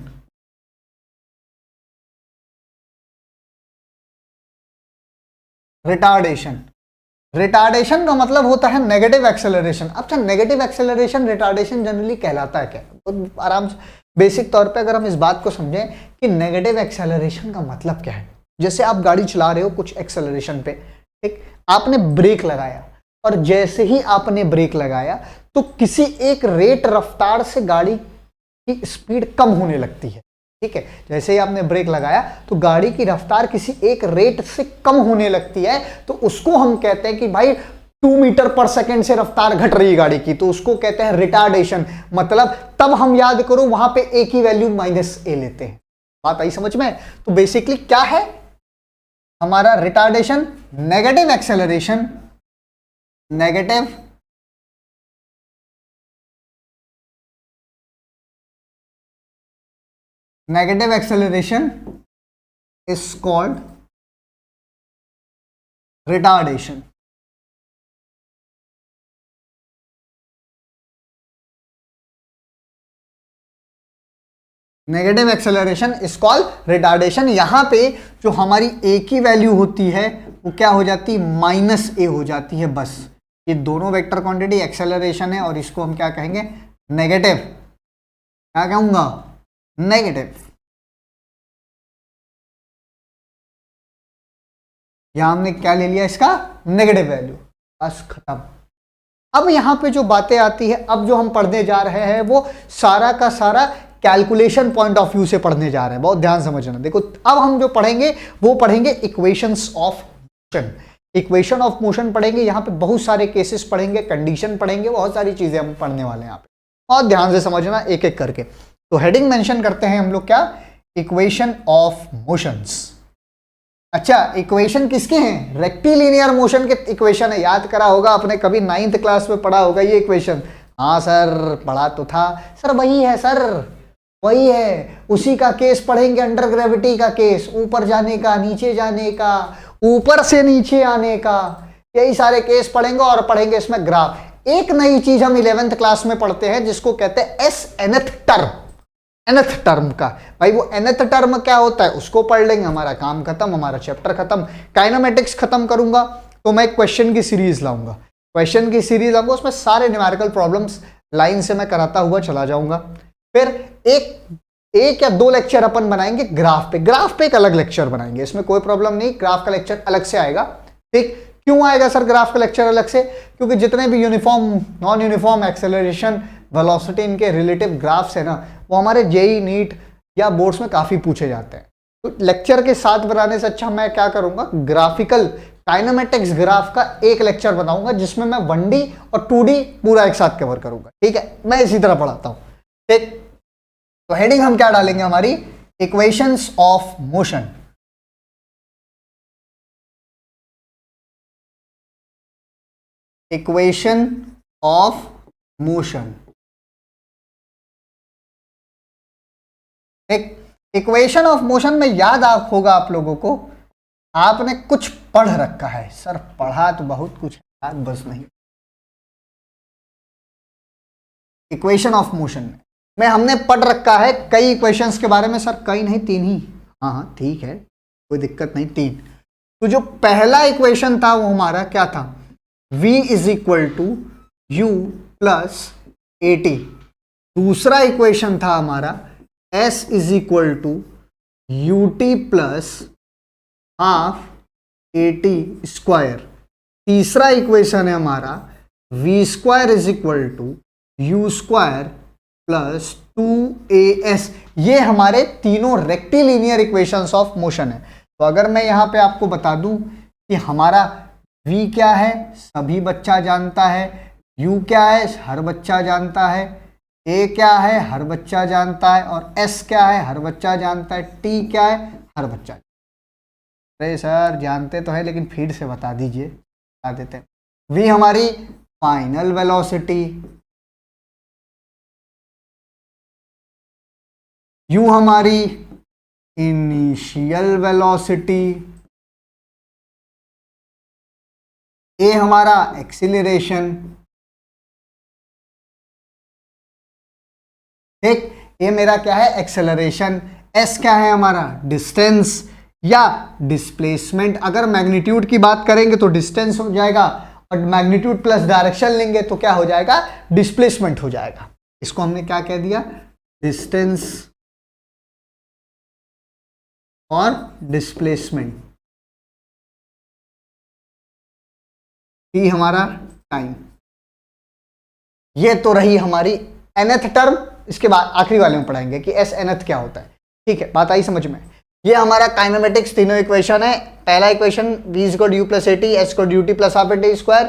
Speaker 1: रिटार्डेशन का मतलब होता है नेगेटिव एक्सेलरेशन। अच्छा, नेगेटिव एक्सेलरेशन रिटार्डेशन जनरली कहलाता है क्या? तो आराम से बेसिक तौर पे अगर हम इस बात को समझें कि नेगेटिव एक्सेलरेशन का मतलब क्या है। जैसे आप गाड़ी चला रहे हो कुछ एक्सेलरेशन पे, ठीक, आपने ब्रेक लगाया और जैसे ही आपने ब्रेक लगाया तो किसी एक रेट रफ्तार से गाड़ी की स्पीड कम होने लगती है, ठीक है? जैसे ही आपने ब्रेक लगाया तो गाड़ी की रफ्तार किसी एक रेट से कम होने लगती है, तो उसको हम कहते हैं कि भाई 2 मीटर पर सेकेंड से रफ्तार घट रही है गाड़ी की, तो उसको कहते हैं रिटार्डेशन। मतलब तब हम याद करो वहां पे ए की वैल्यू -a लेते हैं। बात आई समझ में? तो बेसिकली क्या है हमारा retardation? Negative acceleration. Negative acceleration is called retardation. Negative acceleration is called retardation. यहां पे जो हमारी ए की वैल्यू होती है वो क्या हो जाती है? -a हो जाती है बस। ये दोनों वेक्टर क्वांटिटी एक्सेलरेशन है और इसको हम क्या कहेंगे? नेगेटिव। क्या कहूंगा? नेगेटिव। यहां हमने क्या ले लिया? इसका नेगेटिव वैल्यू, बस खत्म। अब यहां पे जो बातें आती है, अब जो हम पढ़ने जा रहे हैं वो सारा का सारा कैलकुलेशन पॉइंट ऑफ व्यू से पढ़ने जा रहे हैं। बहुत ध्यान समझना। देखो अब हम जो पढ़ेंगे वो पढ़ेंगे equations of motion. Equation of motion पढ़ेंगे, यहाँ पे बहुत सारे केसेस पढ़ेंगे, कंडीशन पढ़ेंगे, बहुत सारी चीजें हम पढ़ने वाले हैं यहाँ पे। बहुत ध्यान से समझना एक एक करके। तो हेडिंग मेंशन करते हैं हम लोग क्या? Equation of motions. अच्छा, इक्वेशन किसके हैं? रेक्टिलिनियर मोशन के इक्वेशन है। याद करा होगा आपने, कभी 9th क्लास में पढ़ा होगा ये इक्वेशन। हाँ सर पढ़ा तो था सर, वही है सर। वही है, उसी का केस पढ़ेंगे, अंडर ग्रेविटी का केस, ऊपर जाने का, नीचे जाने का, ऊपर से नीचे आने का, यही सारे केस पढ़ेंगे और पढ़ेंगे इसमें ग्राफ। एक नई चीज हम 11th क्लास में पढ़ते हैं जिसको कहते हैं S nth term, nth term का। भाई वो एनथ टर्म क्या होता है उसको पढ़ लेंगे, हमारा काम खत्म, हमारा चैप्टर खत्म। काइनेमेटिक्स खत्म करूंगा तो मैं क्वेश्चन की सीरीज लाऊंगा, क्वेश्चन की सीरीज लाऊंगा, उसमें सारे न्यूमेरिकल प्रॉब्लम्स लाइन से मैं कराता हुआ चला जाऊंगा। फिर एक या दो लेक्चर अपन बनाएंगे ग्राफ पे, ग्राफ पे एक अलग लेक्चर बनाएंगे, इसमें कोई प्रॉब्लम नहीं, ग्राफ का लेक्चर अलग से आएगा। ठीक, क्यों आएगा सर ग्राफ का लेक्चर अलग से? क्योंकि जितने भी uniform, non uniform acceleration, velocity, इनके रिलेटिव ग्राफ्स है ना, वो हमारे जेई नीट या बोर्ड्स में काफी पूछे जाते हैं। तो लेक्चर के साथ बनाने से अच्छा मैं क्या करूंगा, ग्राफिकल काइनेमेटिक्स ग्राफ का एक लेक्चर बनाऊंगा जिसमें मैं 1D और 2D पूरा एक साथ कवर करूंगा। ठीक है, मैं इसी तरह पढ़ाता हूं। ठीक, तो हेडिंग हम क्या डालेंगे हमारी, equations of motion. Equation of motion. एक इक्वेशन ऑफ मोशन में याद होगा आप लोगों को, आपने कुछ पढ़ रखा है, सर पढ़ा तो बहुत कुछ है, याद बस नहीं। इक्वेशन ऑफ मोशन में हमने पढ़ रखा है कई इक्वेशंस के बारे में, सर कई नहीं, 3 ही। हाँ हाँ ठीक है, कोई दिक्कत नहीं, 3। तो जो पहला इक्वेशन था वो हमारा क्या था, v is equal to u plus a t. दूसरा इक्वेशन था हमारा s is equal to u t plus half a t square. तीसरा इक्वेशन है हमारा v square is equal to u square plus 2as। ये हमारे तीनों रेक्टिलिनियर इक्वेशंस ऑफ मोशन है। तो अगर मैं यहां पे आपको बता दूं कि हमारा v क्या है, सभी बच्चा जानता है, u क्या है, हर बच्चा जानता है, a क्या है, हर बच्चा जानता है, और s क्या है, हर बच्चा जानता है, t क्या है, हर बच्चा। अरे सर जानते तो है लेकिन फिर से बता दीजिए, बता देते हैं। v हमारी फाइनल वेलोसिटी, u हमारी इनिशियल वेलोसिटी, a हमारा एक्सीलरेशन। ठीक, ये मेरा क्या है, एक्सेलरेशन। s क्या है हमारा, डिस्टेंस या डिस्प्लेसमेंट। अगर मैग्नीट्यूड की बात करेंगे तो डिस्टेंस हो जाएगा, और मैग्नीट्यूड प्लस डायरेक्शन लेंगे तो क्या हो जाएगा, डिस्प्लेसमेंट हो जाएगा। इसको हमने क्या कह दिया, डिस्टेंस और डिस्प्लेसमेंट। हमारा टाइम। ये तो रही हमारी nth टर्म। इसके बाद आखिरी वाले में पढ़ाएंगे कि s nth क्या होता है। ठीक है, बात आई समझ में। ये हमारा काइनेमेटिक्स तीनों इक्वेशन है। पहला equation v equal to u plus a t, s equal to u t plus half a t square,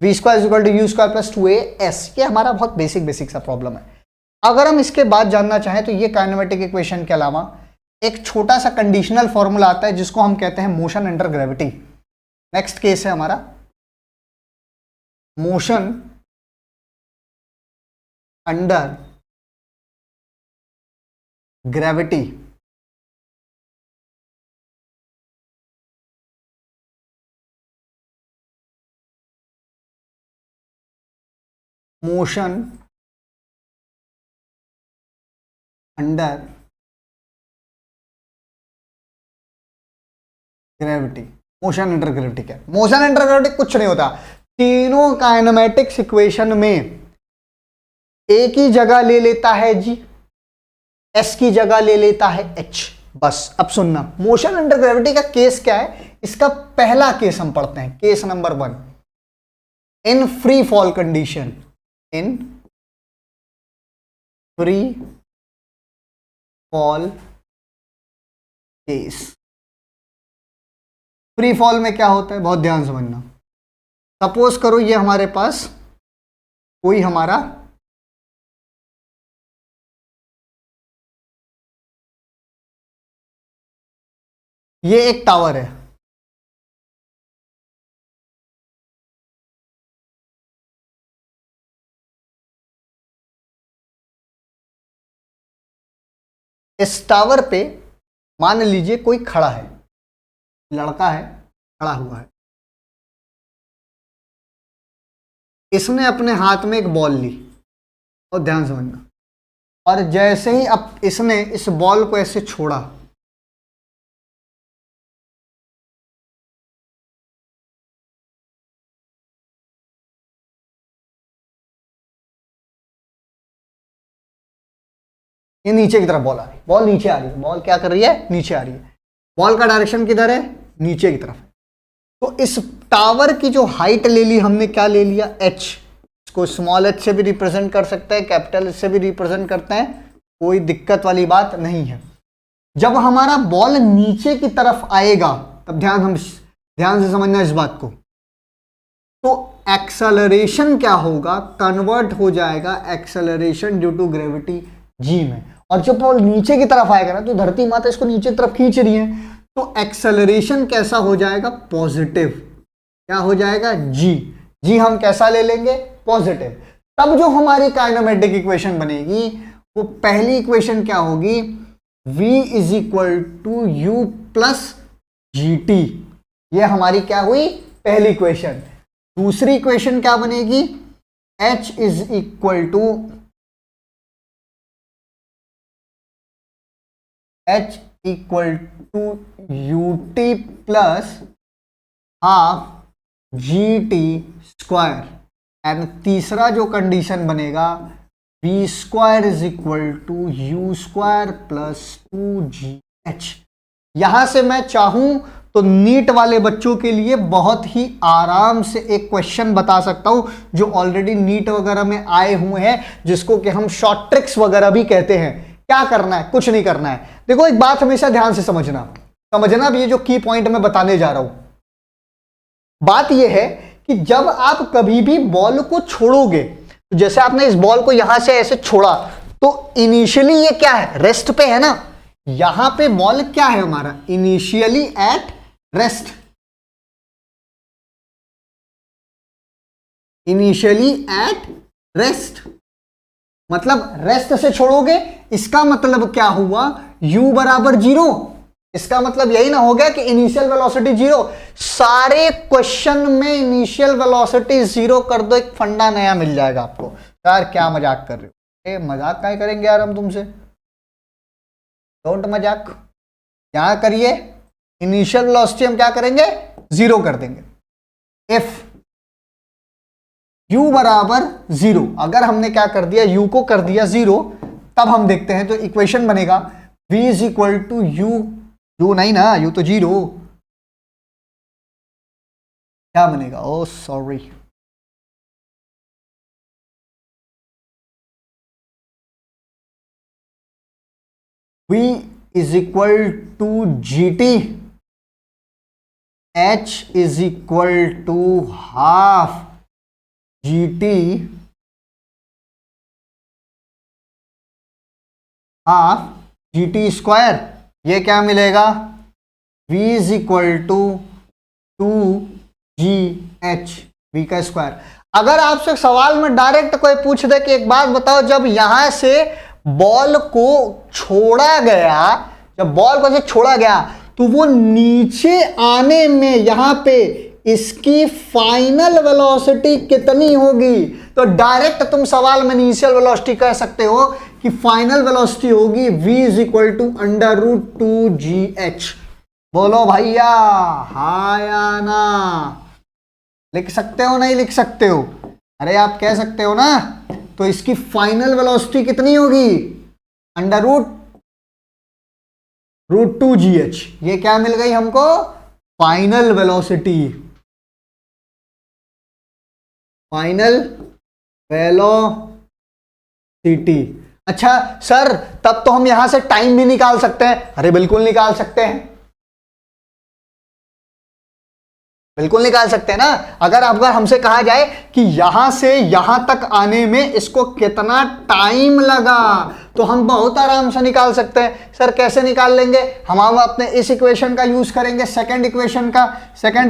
Speaker 1: v square equal to u square plus 2as। ये हमारा बहुत बेसिक सा प्रॉब्लम है। अगर हम इसके बाद जानना चाहें तो ये काइनेमेटिक इक्वेशन के अलावा एक छोटा सा कंडीशनल फॉर्मूला आता है जिसको हम कहते हैं motion under gravity. Next case है हमारा motion under gravity. Motion under gravity. Motion under gravity क्या है? मोशन अंडर ग्रेविटी कुछ नहीं होता, तीनों काइनेमेटिक्स इक्वेशन में एक ही जगह ले लेता है जी, एस की जगह ले लेता है एच। बस अब सुनना, मोशन अंडर ग्रेविटी का केस क्या है, इसका पहला केस हम पढ़ते हैं, case number 1। In free fall condition, in free fall case. Free fall में क्या होता है, बहुत ध्यान समझना। सपोज करो ये हमारे पास कोई हमारा ये एक टावर है, इस टावर पे मान लीजिए कोई खड़ा है, लड़का है खड़ा हुआ है, इसने अपने हाथ में एक बॉल ली, और ध्यान समझना, और जैसे ही अब इसने इस बॉल को ऐसे छोड़ा, ये नीचे की तरफ बॉल आ रही है, बॉल नीचे आ रही है, बॉल क्या कर रही है, नीचे आ रही है, बॉल का डायरेक्शन किधर है, नीचे की तरफ है। तो इस टावर की जो हाइट ले ली हमने, क्या ले लिया, h, इसको स्मॉल h से भी रिप्रेजेंट कर सकते हैं, कैपिटल H से भी रिप्रेजेंट करते हैं, कोई दिक्कत वाली बात नहीं है। जब हमारा बॉल नीचे की तरफ आएगा तब ध्यान से समझना इस बात को, तो एक्सेलरेशन क्या होगा, कन्वर्ट हो जाएगा acceleration due to gravity g में। और जब बॉल नीचे की तरफ आएगा ना, तो धरती माता इसको नीचे की तरफ खींच रही है, तो एक्सेलरेशन कैसा हो जाएगा, पॉजिटिव। क्या हो जाएगा, जी हम कैसा ले लेंगे, पॉजिटिव। तब जो हमारी काइनेमेटिक इक्वेशन बनेगी, वो पहली इक्वेशन क्या होगी, v is equal to u plus g t, ये हमारी क्या हुई, पहली इक्वेशन। दूसरी इक्वेशन क्या बनेगी, h is equal to h equal to u t plus half g t square. And तीसरा जो कंडीशन बनेगा, v square is equal to u square plus 2gh। यहां से मैं चाहूं तो नीट वाले बच्चों के लिए बहुत ही आराम से एक क्वेश्चन बता सकता हूं, जो ऑलरेडी नीट वगैरह में आए हुए हैं, जिसको कि हम शॉर्ट ट्रिक्स वगैरह भी कहते हैं। क्या करना है, कुछ नहीं करना है। देखो एक बात हमेशा ध्यान से समझना भी, ये जो की पॉइंट मैं बताने जा रहा हूं, बात यह है कि जब आप कभी भी बॉल को छोड़ोगे, तो जैसे आपने इस बॉल को यहां से ऐसे छोड़ा, तो इनिशियली ये क्या है, रेस्ट पे है ना, यहां पे बॉल क्या है हमारा, initially at rest, initially at rest, मतलब रेस्ट से छोड़ोगे, इसका मतलब क्या हुआ, u बराबर 0। इसका मतलब यही ना हो गया कि इनिशियल वेलोसिटी 0। सारे क्वेश्चन में इनिशियल वेलोसिटी 0 कर दो, एक फंडा नया मिल जाएगा आपको। यार क्या मजाक कर रहे हो, मजाक क्या करेंगे यार हम तुमसे, डोंट मजाक, यहां करिए, इनिशियल वेलोसिटी हम क्या करेंगे, 0 कर देंगे। इफ u बराबर 0, अगर हमने क्या कर दिया, u को कर दिया 0, तब हम देखते हैं तो इक्वेशन बनेगा v is equal to u नहीं ना, u तो 0, क्या बनेगा, oh sorry, v is equal to g t, h is equal to half g t half g t square. ये क्या मिलेगा, v is equal to 2gh, v का स्क्वायर। अगर आपसे सवाल में डायरेक्ट कोई पूछ दे कि एक बात बताओ, जब यहां से बॉल को छोड़ा गया, जब बॉल को से छोड़ा गया, तो वो नीचे आने में यहां पे इसकी फाइनल वेलोसिटी कितनी होगी, तो डायरेक्ट तुम सवाल में इनिशियल वेलोसिटी कह सकते हो कि फाइनल वेलोसिटी होगी v is equal to √2gh। बोलो भैया, हाँ या ना, लिख सकते हो नहीं लिख सकते हो, अरे आप कह सकते हो ना। तो इसकी फाइनल वेलोसिटी कितनी होगी, √2gh। ये क्या मिल गई हमको, फाइनल वेलोसिटी, फाइनल वेलोसिटी। अच्छा सर, तब तो हम यहां से टाइम भी निकाल सकते हैं। अरे बिल्कुल निकाल सकते हैं, बिल्कुल निकाल सकते हैं ना। अगर हमसे कहा जाए कि यहां से यहां तक आने में इसको कितना टाइम लगा, तो हम बहुत आराम से निकाल सकते हैं। सर कैसे निकाल लेंगे, हम अपने इस इक्वेशन का यूज करेंगे, सेकंड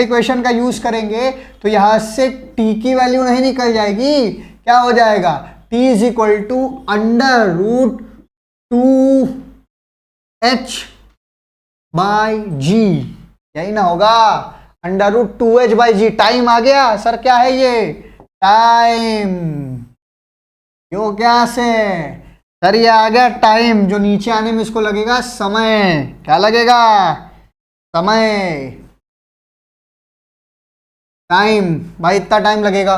Speaker 1: इक्वेशन का यूज करेंगे, तो यहां से t की वैल्यू नहीं निकल जाएगी, क्या हो जाएगा, t is equal to √2 h/g, यही ना होगा, √2h/g। टाइम आ गया सर, क्या है ये? टाइम। यो क्या से सर, ये आ गया टाइम, जो नीचे आने में इसको लगेगा समय। क्या लगेगा? समय, टाइम। भाई इतना टाइम लगेगा?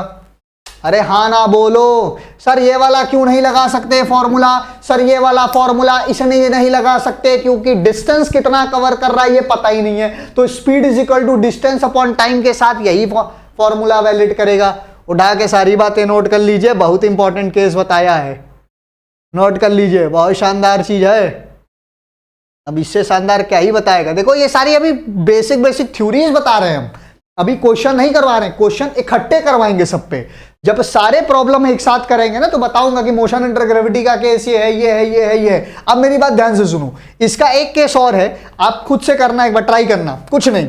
Speaker 1: अरे हाँ ना बोलो सर, ये वाला क्यों नहीं लगा सकते फॉर्मूला? सर ये वाला फॉर्मूला इसलिए नहीं लगा सकते क्योंकि डिस्टेंस कितना कवर कर रहा है ये पता ही नहीं है। तो speed is equal to distance upon time के साथ यही फॉर्मूला वैलिड करेगा। उठा के सारी बातें नोट कर लीजिए, बहुत इंपॉर्टेंट केस बताया है, नोट कर लीजिए, बहुत शानदार चीज है। अब इससे शानदार क्या ही बताएगा। देखो ये सारी अभी बेसिक थ्योरीज बता रहे हैं हम, अभी क्वेश्चन नहीं करवा रहे हैं, क्वेश्चन इकट्ठे करवाएंगे सब पे। जब सारे प्रॉब्लम एक साथ करेंगे ना तो बताऊंगा कि मोशन अंडर ग्रेविटी का केस ये है, ये है, ये है, ये है। अब मेरी बात ध्यान से सुनो, इसका एक केस और है, आप खुद से करना, एक बार ट्राई करना, कुछ नहीं।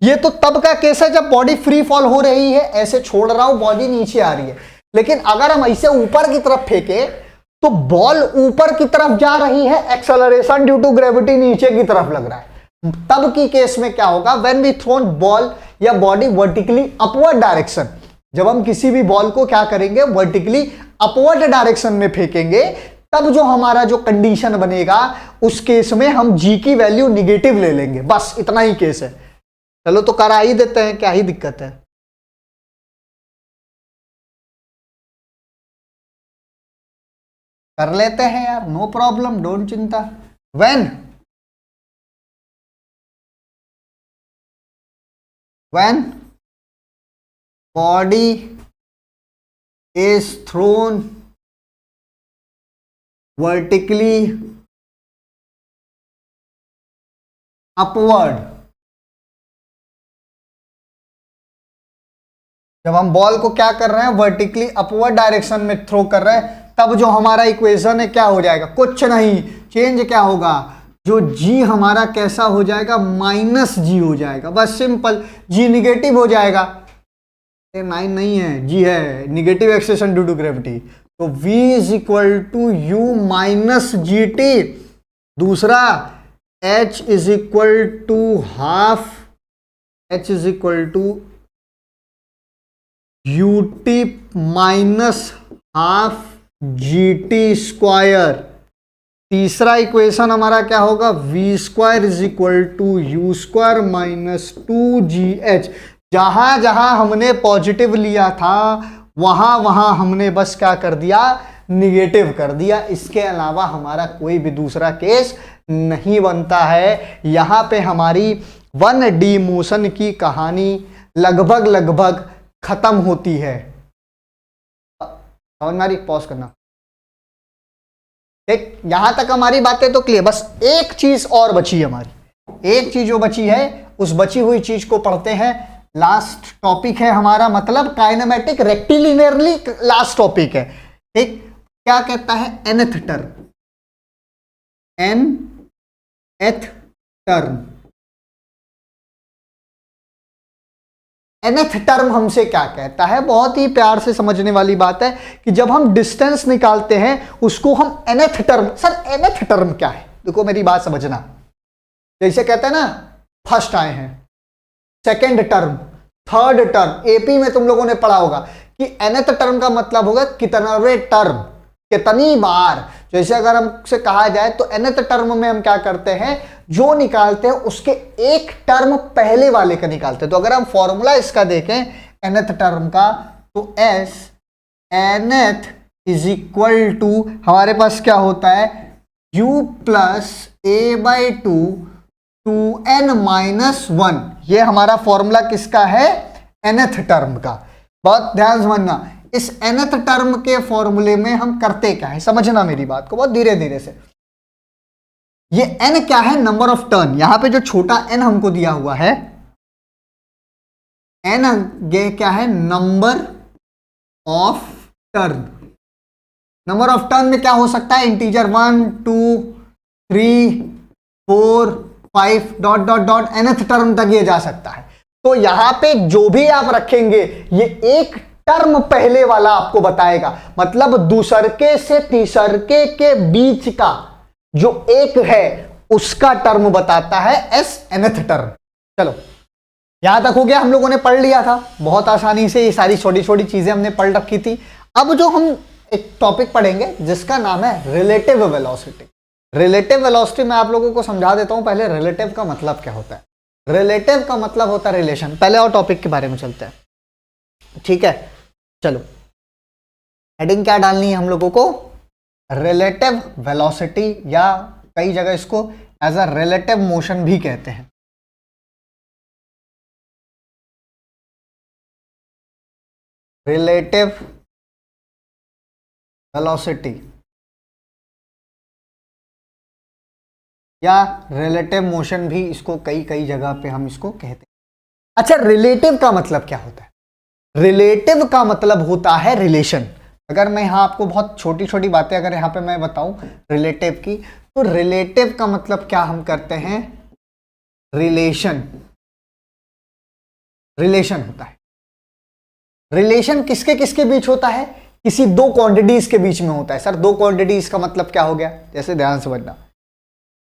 Speaker 1: ये तो तब का केस है जब बॉडी फ्री फॉल हो रही है, ऐसे छोड़ रहा हूं, बॉडी नीचे आ रही है। लेकिन अगर हम ऐसे ऊपर की तरफ फेंके तो बॉल ऊपर की तरफ जा रही है, एक्सेलरेशन ड्यू टू ग्रेविटी नीचे की तरफ लग रहा है। तब की केस में क्या होगा? व्हेन वी थ्रोन बॉल या बॉडी वर्टिकली अपवर्ड डायरेक्शन, जब हम किसी भी बॉल को क्या करेंगे, वर्टिकली अपवर्ड डायरेक्शन में फेंकेंगे, तब जो हमारा जो कंडीशन बनेगा उस केस में हम जी की वैल्यू निगेटिव ले लेंगे। बस इतना ही केस है। चलो तो करा ही देते हैं, क्या ही दिक्कत है। कर लेते हैं यार, नो प्रॉब्लम, डोंट चिंता। When body is thrown vertically upward, जब हम बॉल को क्या कर रहे हैं, वर्टिकली अपवर्ड डायरेक्शन में थ्रो कर रहे हैं, तब जो हमारा इक्वेशन है क्या हो जाएगा? कुछ नहीं, चेंज क्या होगा? जो जी हमारा कैसा हो जाएगा? -g हो जाएगा। बस सिंपल, जी निगेटिव हो जाएगा। 9 नहीं है, जी है, negative acceleration due to gravity. तो v is equal to u minus g t. दूसरा h is equal to half, h is equal to u t minus half g t square. तीसरा इक्वेशन हमारा क्या होगा? v square is equal to u square minus 2gh। जहां जहां हमने पॉजिटिव लिया था वहां वहां हमने बस क्या कर दिया? निगेटिव कर दिया। इसके अलावा हमारा कोई भी दूसरा केस नहीं बनता है। यहां पे हमारी 1D मोशन की कहानी लगभग खत्म होती है। समझ में आ रही? पॉज करना। ठीक, यहां तक हमारी बातें तो क्लियर। बस एक चीज और बची है हमारी, एक चीज जो बची है उस बची हुई चीज को पढ़ते हैं। लास्ट टॉपिक है हमारा, मतलब काइनेमेटिक रेक्टिलिनियरली लास्ट टॉपिक है। ठीक, क्या कहता है? nth term, nth term. nth term हमसे क्या कहता है? बहुत ही प्यार से समझने वाली बात है कि जब हम डिस्टेंस निकालते हैं उसको हम nth term. Sir nth term क्या है? देखो मेरी बात समझना, जैसे कहते हैं ना, फर्स्ट आए हैं, second term, third term. AP में तुम लोगों ने पढ़ा होगा कि nth टर्म का मतलब होगा कितनावे टर्म, कितनी बार। जैसे अगर हमसे कहा जाए तो nth टर्म में हम क्या करते हैं? जो निकालते हैं उसके एक टर्म पहले वाले का निकालते हैं। तो अगर हम फॉर्मूला इसका देखें nth टर्म का, तो s nth is equal to हमारे पास क्या होता है? u plus a/2 2n-1। ये हमारा फॉर्मूला किसका है? nth टर्म का। बहुत ध्यान समझना, इस nth टर्म के फॉर्मूले में हम करते क्या है, समझना मेरी बात को बहुत धीरे धीरे से। ये n क्या है? Number of turn. यहां पे जो छोटा n हमको दिया हुआ है, n ये क्या है? Number of turn. Number of turn में क्या हो सकता है? Integer 1 2 3 4 5 dot dot dot nth term तक ये जा सकता है। तो यहां पे जो भी आप रखेंगे ये एक टर्म पहले वाला आपको बताएगा, मतलब दूसरके से तीसरके के बीच का जो एक है उसका टर्म बताता है एस nth टर्म। चलो यहां तक हो गया, हम लोगों ने पढ़ लिया था बहुत आसानी से, ये सारी छोटी छोटी चीजें हमने पढ़ रखी थी। अब जो हम एक टॉपिक पढ़ेंगे जिसका नाम है रिलेटिव वेलोसिटी। रिलेटिव वेलोसिटी मैं आप लोगों को समझा देता हूं पहले रिलेटिव का मतलब क्या होता है। रिलेटिव का मतलब होता है रिलेशन। पहले और टॉपिक के बारे में चलते हैं, ठीक है। चलो हेडिंग क्या डालनी है हम लोगों को, रिलेटिव वेलोसिटी, या कई जगह इसको एज अ रिलेटिव मोशन भी कहते हैं। रिलेटिव वेलोसिटी या रिलेटिव मोशन भी इसको कई कई जगह पे हम इसको कहते हैं। अच्छा, रिलेटिव का मतलब क्या होता है? रिलेटिव का मतलब होता है रिलेशन। अगर मैं यहां आपको बहुत छोटी छोटी बातें अगर यहां पे मैं बताऊं रिलेटिव की, तो रिलेटिव का मतलब क्या हम करते हैं, रिलेशन। रिलेशन होता है, रिलेशन किसके किसके बीच होता है, किसी दो क्वांटिटीज के बीच में होता है। सर दो क्वांटिटीज का मतलब क्या हो गया, जैसे ध्यान से समझना।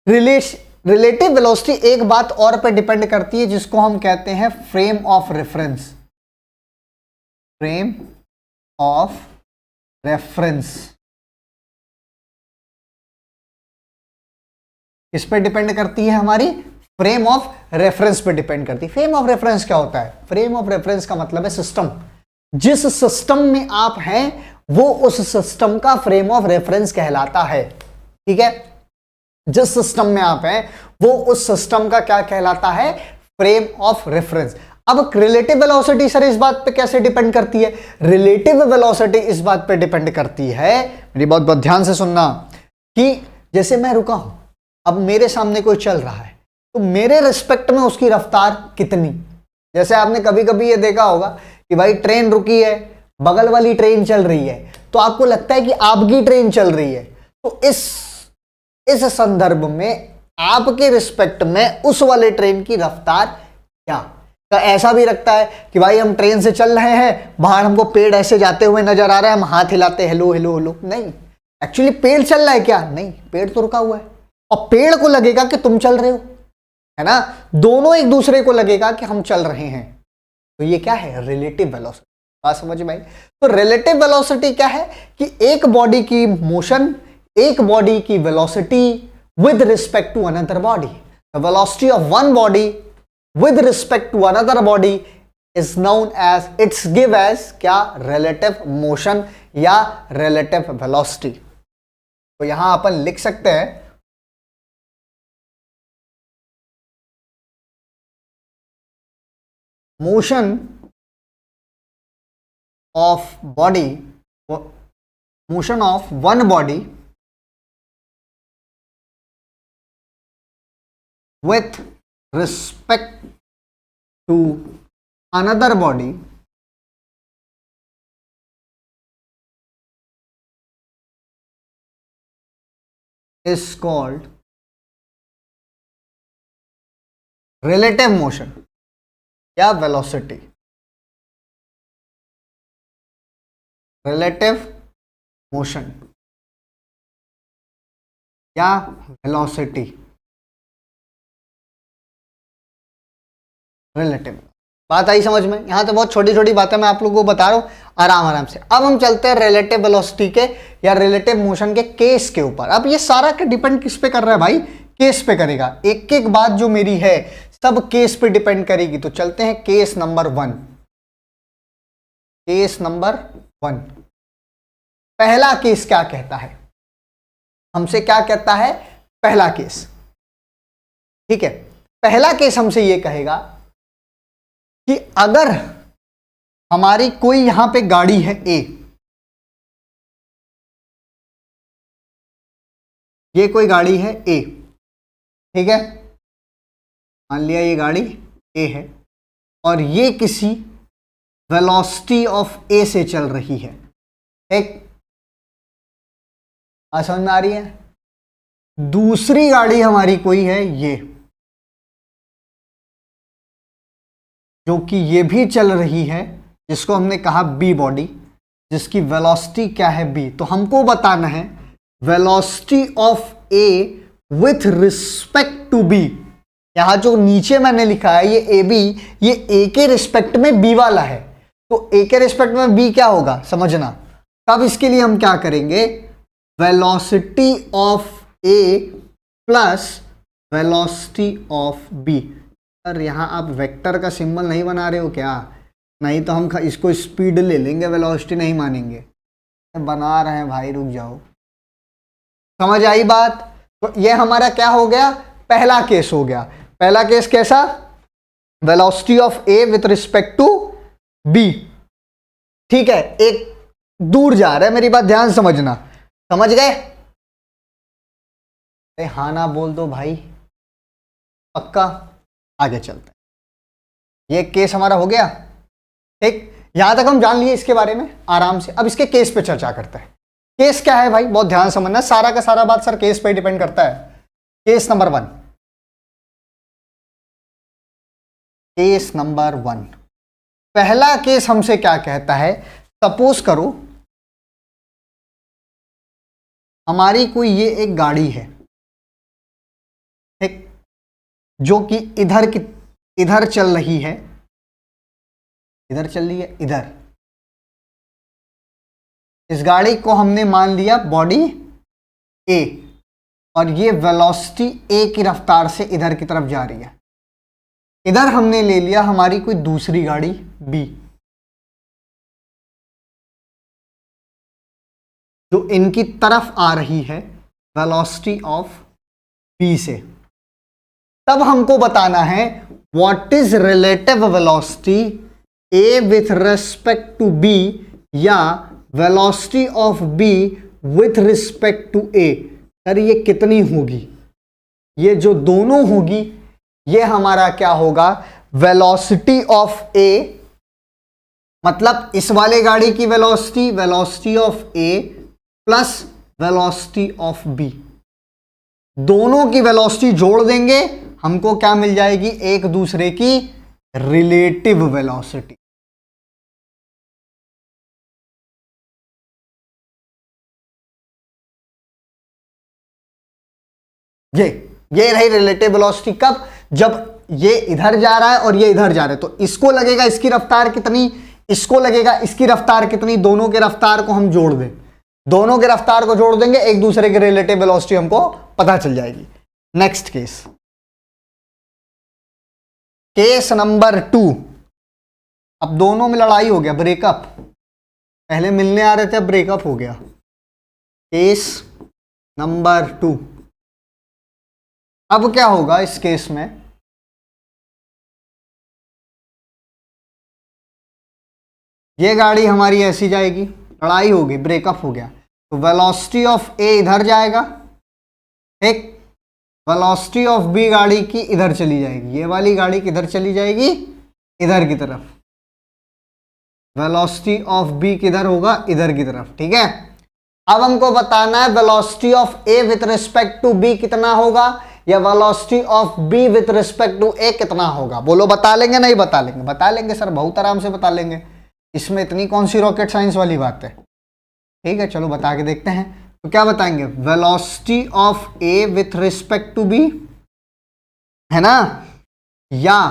Speaker 1: रिलेटिव वेलोसिटी एक बात और पे डिपेंड करती है जिसको हम कहते हैं frame of reference. Frame of reference किस पे डिपेंड करती है, हमारी फ्रेम ऑफ रेफरेंस पे डिपेंड करती है। फ्रेम ऑफ रेफरेंस क्या होता है? फ्रेम ऑफ रेफरेंस का मतलब है सिस्टम। जिस सिस्टम में आप हैं वो उस सिस्टम का फ्रेम ऑफ रेफरेंस कहलाता है, ठीक है। जिस सिस्टम में आप हैं वो उस सिस्टम का क्या कहलाता है, फ्रेम ऑफ रेफरेंस। अब रिलेटिव वेलोसिटी सर इस बात पे कैसे डिपेंड करती है? रिलेटिव वेलोसिटी इस बात पे डिपेंड करती है, मेरी बहुत बहुत ध्यान से सुनना, कि जैसे मैं रुका हूं, अब मेरे सामने कोई चल रहा है, तो मेरे रिस्पेक्ट में उसकी रफ्तार कितनी। जैसे आपने कभी कभी ये देखा होगा कि भाई ट्रेन रुकी है, बगल वाली ट्रेन चल रही है, तो आपको लगता है कि आपकी ट्रेन चल रही है, तो इस संदर्भ में आपके रिस्पेक्ट में उस वाले ट्रेन की रफ्तार क्या। तो ऐसा भी रखता है कि भाई हम ट्रेन से चल रहे हैं, बाहर हमको पेड़ ऐसे जाते हुए नजर आ रहा है, हम हाथ हिलाते हेलो हेलो हेलो, नहीं एक्चुअली पेड़ चल रहा है क्या, नहीं पेड़ तो रुका हुआ है। और पेड़ को लगेगा कि तुम चल रहे हो, है ना, दोनों एक दूसरे को लगेगा कि हम चल रहे हैं। तो ये क्या है, रिलेटिव वेलोसिटी। बात समझ में आई? तो रिलेटिव वेलोसिटी क्या है कि एक बॉडी की मोशन, एक बॉडी की velocity with respect to another body. The velocity of one body with respect to another body is known as, it's give as क्या, रिलेटिव मोशन या रिलेटिव वेलोसिटी। तो यहां अपन लिख सकते हैं motion of body, motion of one body with respect to another body is called relative motion या वेलोसिटी। रिलेटिव मोशन या वेलोसिटी, रिलेटिव। बात आई समझ में? यहां तो बहुत छोटी छोटी बातें मैं आप लोगों को बता रहा हूं आराम आराम से। अब हम चलते हैं रिलेटिव वेलोसिटी के या रिलेटिव मोशन के केस के ऊपर। अब ये सारा का डिपेंड किस पे कर रहा है भाई, केस पे करेगा। एक एक बात जो मेरी है सब केस पे डिपेंड करेगी। तो चलते हैं केस नंबर 1। केस नंबर 1, पहला केस क्या कहता है, हमसे क्या कहता है पहला केस, ठीक है। पहला केस हमसे ये कहेगा कि अगर हमारी कोई यहां पे गाड़ी है ए, ये कोई गाड़ी है ए, ठीक है, मान लिया ये गाड़ी ए है और ये किसी वेलोसिटी ऑफ ए से चल रही है, एक समझ में आ रही है। दूसरी गाड़ी हमारी कोई है ये, जो कि ये भी चल रही है, जिसको हमने कहा बी बॉडी, जिसकी वेलोसिटी क्या है बी। तो हमको बताना है velocity of A with respect to B. यहां जो नीचे मैंने लिखा है ये ए बी, ये ए के रिस्पेक्ट में बी वाला है, तो ए के रिस्पेक्ट में बी क्या होगा समझना। तब इसके लिए हम क्या करेंगे, velocity of A plus velocity of B. Sir यहां आप वेक्टर का सिंबल नहीं बना रहे हो क्या? नहीं तो हम इसको स्पीड ले लेंगे, वेलोसिटी नहीं मानेंगे। बना रहे हैं भाई, रुक जाओ। समझ आई बात? तो ये हमारा क्या हो गया, पहला केस हो गया। पहला केस कैसा, velocity of A with respect to B. ठीक है, एक दूर जा रहा है, मेरी बात ध्यान समझना, समझ गए? अरे हाँ ना बोल दो भाई, पक्का। आगे चलते हैं, ये केस हमारा हो गया। ठीक, यहां तक हम जान लिए इसके बारे में आराम से। अब इसके केस पे चर्चा करते हैं। केस क्या है भाई, बहुत ध्यान समझना, सारा का सारा बात सर केस पे डिपेंड करता है। केस नंबर 1, केस नंबर 1, पहला केस हमसे क्या कहता है, सपोज करो हमारी कोई ये एक गाड़ी है, ठीक, जो कि इधर चल रही है, इधर चल रही है, इधर। इस गाड़ी को हमने मान लिया बॉडी ए, और ये वेलोसिटी ए की रफ्तार से इधर की तरफ जा रही है। इधर हमने ले लिया हमारी कोई दूसरी गाड़ी बी, जो इनकी तरफ आ रही है वेलोसिटी ऑफ बी से। तब हमको बताना है what is relative velocity A with respect to B, या velocity of B with respect to A. Sir ये कितनी होगी, ये जो दोनों होगी ये हमारा क्या होगा, वेलोसिटी ऑफ ए, मतलब इस वाले गाड़ी की velocity, velocity of A plus velocity of B, दोनों की वेलोसिटी जोड़ देंगे, हमको क्या मिल जाएगी, एक दूसरे की रिलेटिव वेलोसिटी। ये रही रिलेटिव वेलोसिटी। कब, जब ये इधर जा रहा है और ये इधर जा रहा है, तो इसको लगेगा इसकी रफ्तार कितनी, इसको लगेगा इसकी रफ्तार कितनी, दोनों के रफ्तार को हम जोड़ दें, दोनों के रफ्तार को जोड़ देंगे, एक दूसरे के रिलेटिव वेलोसिटी हमको पता चल जाएगी। Next case, case number 2। अब दोनों में लड़ाई हो गया, ब्रेकअप, पहले मिलने आ रहे थे, अब ब्रेकअप हो गया। केस नंबर 2, अब क्या होगा इस केस में, ये गाड़ी हमारी ऐसी जाएगी, लड़ाई होगी, ब्रेकअप हो गया, तो वेलोसिटी ऑफ ए इधर जाएगा, ठीक, वेलोसिटी ऑफ बी गाड़ी की इधर चली जाएगी, ये वाली गाड़ी किधर चली जाएगी, इधर की तरफ, वेलोसिटी ऑफ बी किधर होगा, इधर की तरफ। ठीक है, अब हमको बताना है velocity of A with respect to B कितना होगा, या velocity of B with respect to A कितना होगा। बोलो बता लेंगे नहीं बता लेंगे? बता लेंगे सर, बहुत आराम से बता लेंगे, इसमें इतनी कौन सी रॉकेट साइंस वाली बात है। ठीक है, चलो बता के देखते हैं। तो क्या बताएंगे, velocity of A with respect to B, है ना, या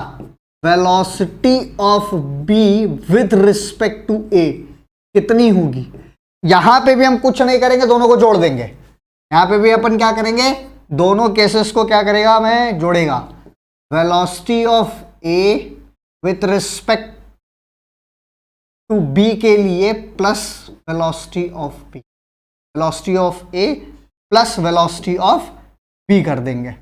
Speaker 1: velocity of B with respect to A कितनी होगी। यहां पे भी हम कुछ नहीं करेंगे, दोनों को जोड़ देंगे। यहां पे भी अपन क्या करेंगे, दोनों केसेस को क्या करेगा, मैं जोड़ेगा, velocity of A with respect to B के लिए plus velocity of B, velocity of A plus velocity of B कर देंगे।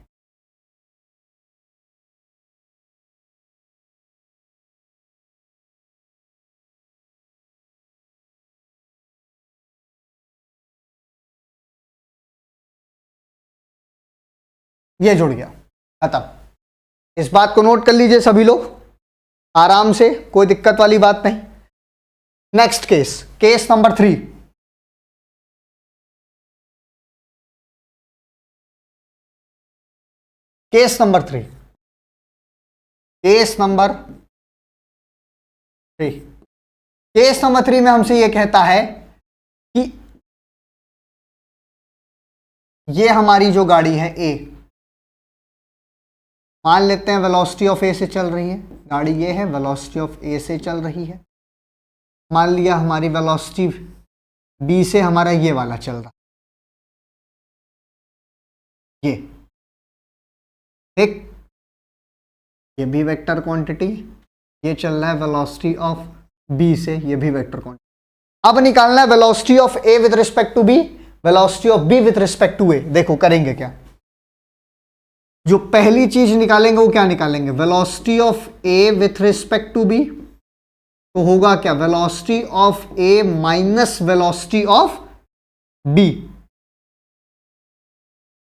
Speaker 1: ये जुड़ गया, खत्म। इस बात को नोट कर लीजिए सभी लोग आराम से, कोई दिक्कत वाली बात नहीं। Next case, case number 3। Case number 3, case number 3, case number 3 में हमसे यह कहता है कि ये हमारी जो गाड़ी है ए, मान लेते हैं वेलोसिटी ऑफ ए से चल रही है गाड़ी, ये है वेलोसिटी ऑफ ए से चल रही है। मान लिया हमारी वेलोसिटी बी से हमारा ये वाला चल रहा, ये ठीक, ये भी वेक्टर क्वांटिटी, ये चल रहा है वेलोसिटी ऑफ बी से, ये भी वेक्टर क्वांटिटी। अब निकालना है velocity of A with respect to B, velocity of B with respect to A. देखो करेंगे क्या, जो पहली चीज निकालेंगे वो क्या निकालेंगे, velocity of A with respect to B, तो होगा क्या, velocity of A minus velocity of B,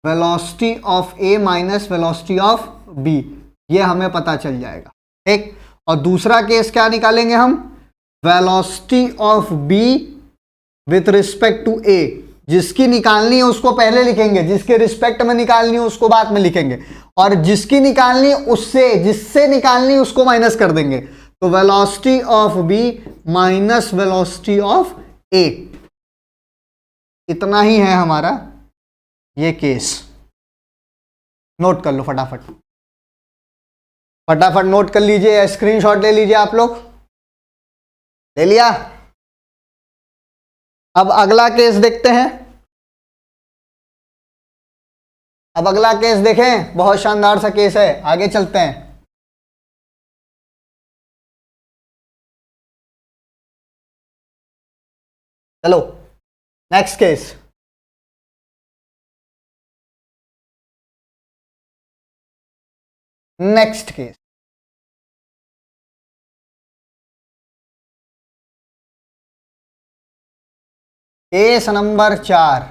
Speaker 1: velocity of A minus velocity of B, ये हमें पता चल जाएगा ठीक। और दूसरा केस क्या निकालेंगे हम, velocity of B with respect to A, जिसकी निकालनी है उसको पहले लिखेंगे, जिसके रिस्पेक्ट में निकालनी है उसको बाद में लिखेंगे, और जिसकी निकालनी है उससे, जिससे निकालनी है उसको माइनस कर देंगे। तो velocity of B minus velocity of A, इतना ही है हमारा ये केस। नोट कर लो फटाफट, फटाफट नोट कर लीजिए, स्क्रीनशॉट ले लीजिए आप लोग, ले लिया। अब अगला केस देखते हैं, अब अगला केस देखें, बहुत शानदार सा केस है, आगे चलते हैं। चलो next case, next case, case number 4,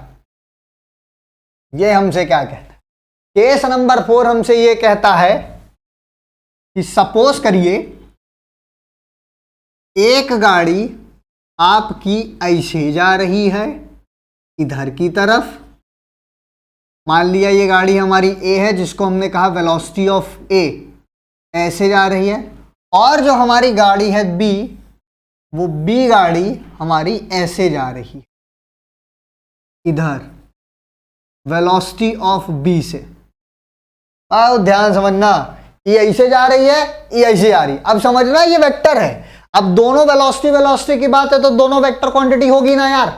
Speaker 1: ये हमसे क्या कहता है, केस नंबर 4 हमसे ये कहता है कि सपोज करिए एक गाड़ी आपकी ऐसे जा रही है इधर की तरफ, मान लिया ये गाड़ी हमारी ए है जिसको हमने कहा वेलोसिटी ऑफ ए, ऐसे जा रही है, और जो हमारी गाड़ी है बी, वो बी गाड़ी हमारी ऐसे जा रही है इधर, वेलोसिटी ऑफ बी से। आओ ध्यान समझना, ये ऐसे जा रही है, ये ऐसे जा रही है। अब समझना ये वेक्टर है, अब दोनों वेलोसिटी वेलोसिटी की बात है तो दोनों वेक्टर क्वांटिटी होगी ना यार,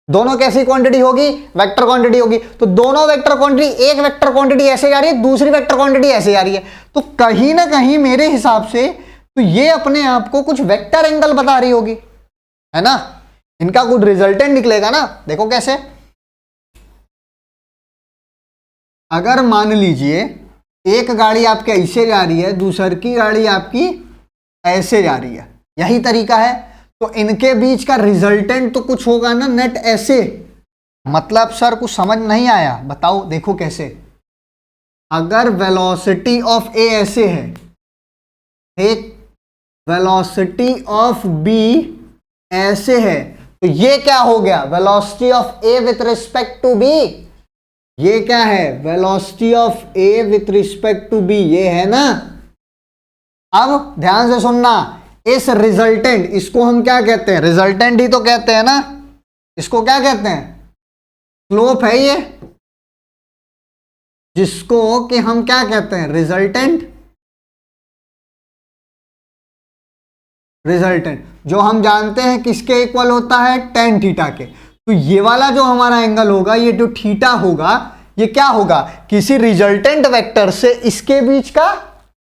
Speaker 1: दोनों कैसी क्वांटिटी होगी, वेक्टर क्वांटिटी होगी। तो दोनों वेक्टर क्वांटिटी, एक वेक्टर क्वांटिटी ऐसे जा रही है, दूसरी वेक्टर क्वांटिटी ऐसे जा रही है, तो कहीं ना कहीं मेरे हिसाब से तो ये अपने आप को कुछ वेक्टर एंगल बता रही होगी, है ना, इनका कुछ रिजल्टेंट निकलेगा ना। देखो कैसे, अगर मान लीजिए एक गाड़ी आपके ऐसे जा रही है, दूसरी की गाड़ी आपकी ऐसे जा रही है, यही तरीका है, तो इनके बीच का रिजल्टेंट तो कुछ होगा ना, नेट ऐसे। मतलब सर कुछ समझ नहीं आया, बताओ देखो कैसे, अगर वेलोसिटी ऑफ ए ऐसे है, एक वेलोसिटी ऑफ बी ऐसे है, तो ये क्या हो गया, velocity of A with respect to B, ये क्या है, velocity of A with respect to B, ये है ना। अब ध्यान से सुनना, इस रिजल्टेंट, इसको हम क्या कहते हैं, रिजल्टेंट ही तो कहते हैं ना, इसको क्या कहते हैं, स्लोप है ये, जिसको कि हम क्या कहते हैं, रिजल्टेंट, रिजल्टेंट जो हम जानते हैं किसके इक्वल होता है, tan थीटा के। तो ये वाला जो हमारा एंगल होगा, ये जो थीटा होगा, ये क्या होगा, किसी रिजल्टेंट वेक्टर से इसके बीच का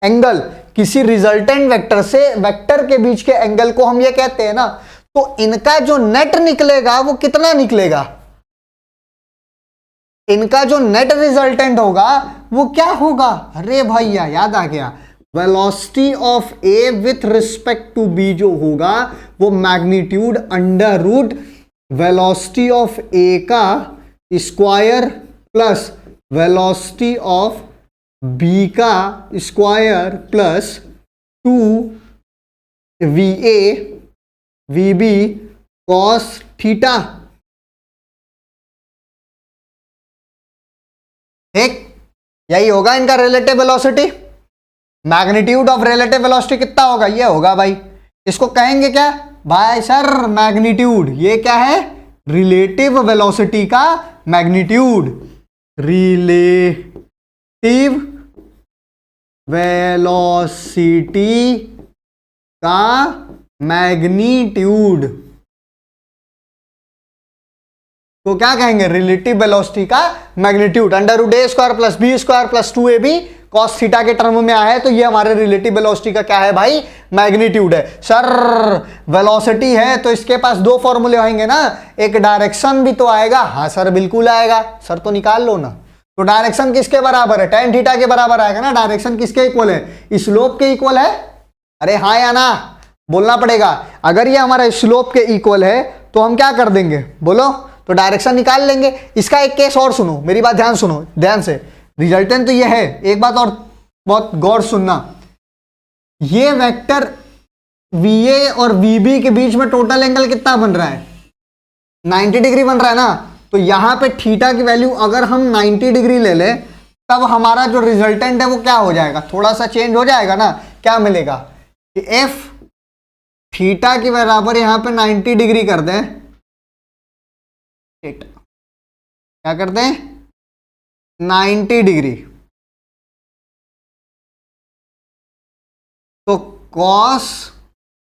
Speaker 1: एंगल, किसी रिजल्टेंट वेक्टर से वेक्टर के बीच के एंगल को हम ये कहते हैं ना। तो इनका जो नेट निकलेगा वो कितना निकलेगा, इनका जो नेट रिजल्टेंट होगा वो क्या होगा, अरे भैया याद आ गया, velocity of A with respect to B जो होगा वो magnitude under root velocity of A का square plus velocity of B का square plus 2 V A V B cos theta. ठीक, यही होगा इनका relative velocity. Magnitude of relative velocity कितना होगा, ये होगा भाई, इसको कहेंगे क्या भाई सर, मैग्नीट्यूड। ये क्या है, रिलेटिव वेलोसिटी का मैग्नीट्यूड। रिलेटिव वेलोसिटी का मैग्नीट्यूड तो क्या कहेंगे, रिलेटिव वेलोसिटी का magnitude under root A square plus B square plus 2ab cos theta के टर्म में आया है, तो ये हमारे रिलेटिव वेलोसिटी का क्या है भाई, मैग्नीट्यूड है। सर वेलोसिटी है तो इसके पास दो फॉर्मूले होंगे ना, एक डायरेक्शन भी तो आएगा। हाँ सर बिल्कुल आएगा, सर तो निकाल लो ना। तो डायरेक्शन किसके बराबर है, tan थीटा के बराबर आएगा ना। डायरेक्शन किसके इक्वल है, स्लोप के इक्वल है। अरे हाँ या ना बोलना पड़ेगा। अगर ये हमारा स्लोप के इक्वल है तो हम क्या कर देंगे बोलो, तो डायरेक्शन निकाल लेंगे। इसका एक केस और सुनो, मेरी बात ध्यान सुनो ध्यान से। रिजल्टेंट तो ये है, एक बात और बहुत गौर सुनना, ये वेक्टर VA और VB के बीच में टोटल एंगल कितना बन रहा है, 90 डिग्री बन रहा है ना। तो यहां पे थीटा की वैल्यू अगर हम 90 डिग्री ले ले तब हमारा जो रिजल्टेंट है वो क्या हो जाएगा, थोड़ा सा चेंज हो जाएगा ना। क्या मिलेगा कि एफ थीटा के बराबर यहां पे 90 डिग्री कर दें, क्या करते हैं 90 डिग्री, तो cos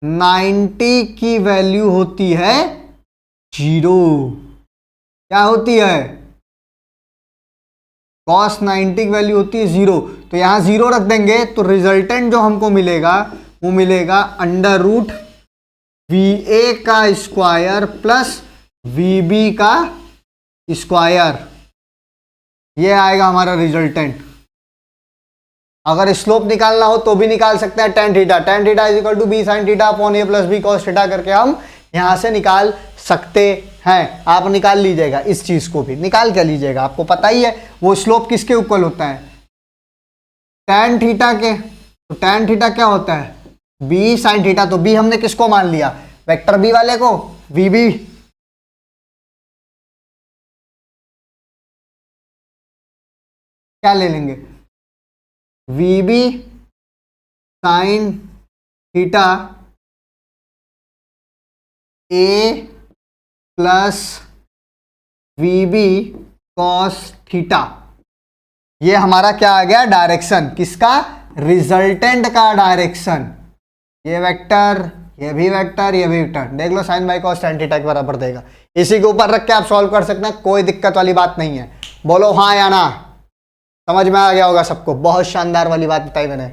Speaker 1: 90 की वैल्यू होती है 0। क्या होती है, cos 90 की वैल्यू होती है 0। तो यहां 0 रख देंगे तो रिजल्टेंट जो हमको मिलेगा वो मिलेगा अंडर रूट VA का स्क्वायर प्लस VB का स्क्वायर, ये आएगा हमारा रिजल्टेंट। अगर स्लोप निकालना हो तो भी निकाल सकते हैं tan theta, tan theta is equal to B sine theta upon A plus B cos theta करके हम यहां से निकाल सकते हैं। आप निकाल लीजिएगा, इस चीज को भी निकाल के लीजिएगा, आपको पता ही है वो स्लोप किसके इक्वल होता है, tan थीटा के। तो tan थीटा क्या होता है बी साइन थीटा, तो बी हमने किसको मान लिया, वेक्टर बी वाले को, VB। क्या ले लेंगे VB sine theta A plus VB cos theta, ये हमारा क्या आ गया डायरेक्शन, किसका, रिजल्टेंट का डायरेक्शन। ये वेक्टर, ये भी वेक्टर, ये भी वेक्टर, देख लो sine by cos tan theta के बराबर देगा। इसी के ऊपर रख के आप सॉल्व कर सकते हैं, कोई दिक्कत वाली बात नहीं है। बोलो हाँ या ना, समझ में आ गया होगा सबको। बहुत शानदार वाली बात बताई मैंने।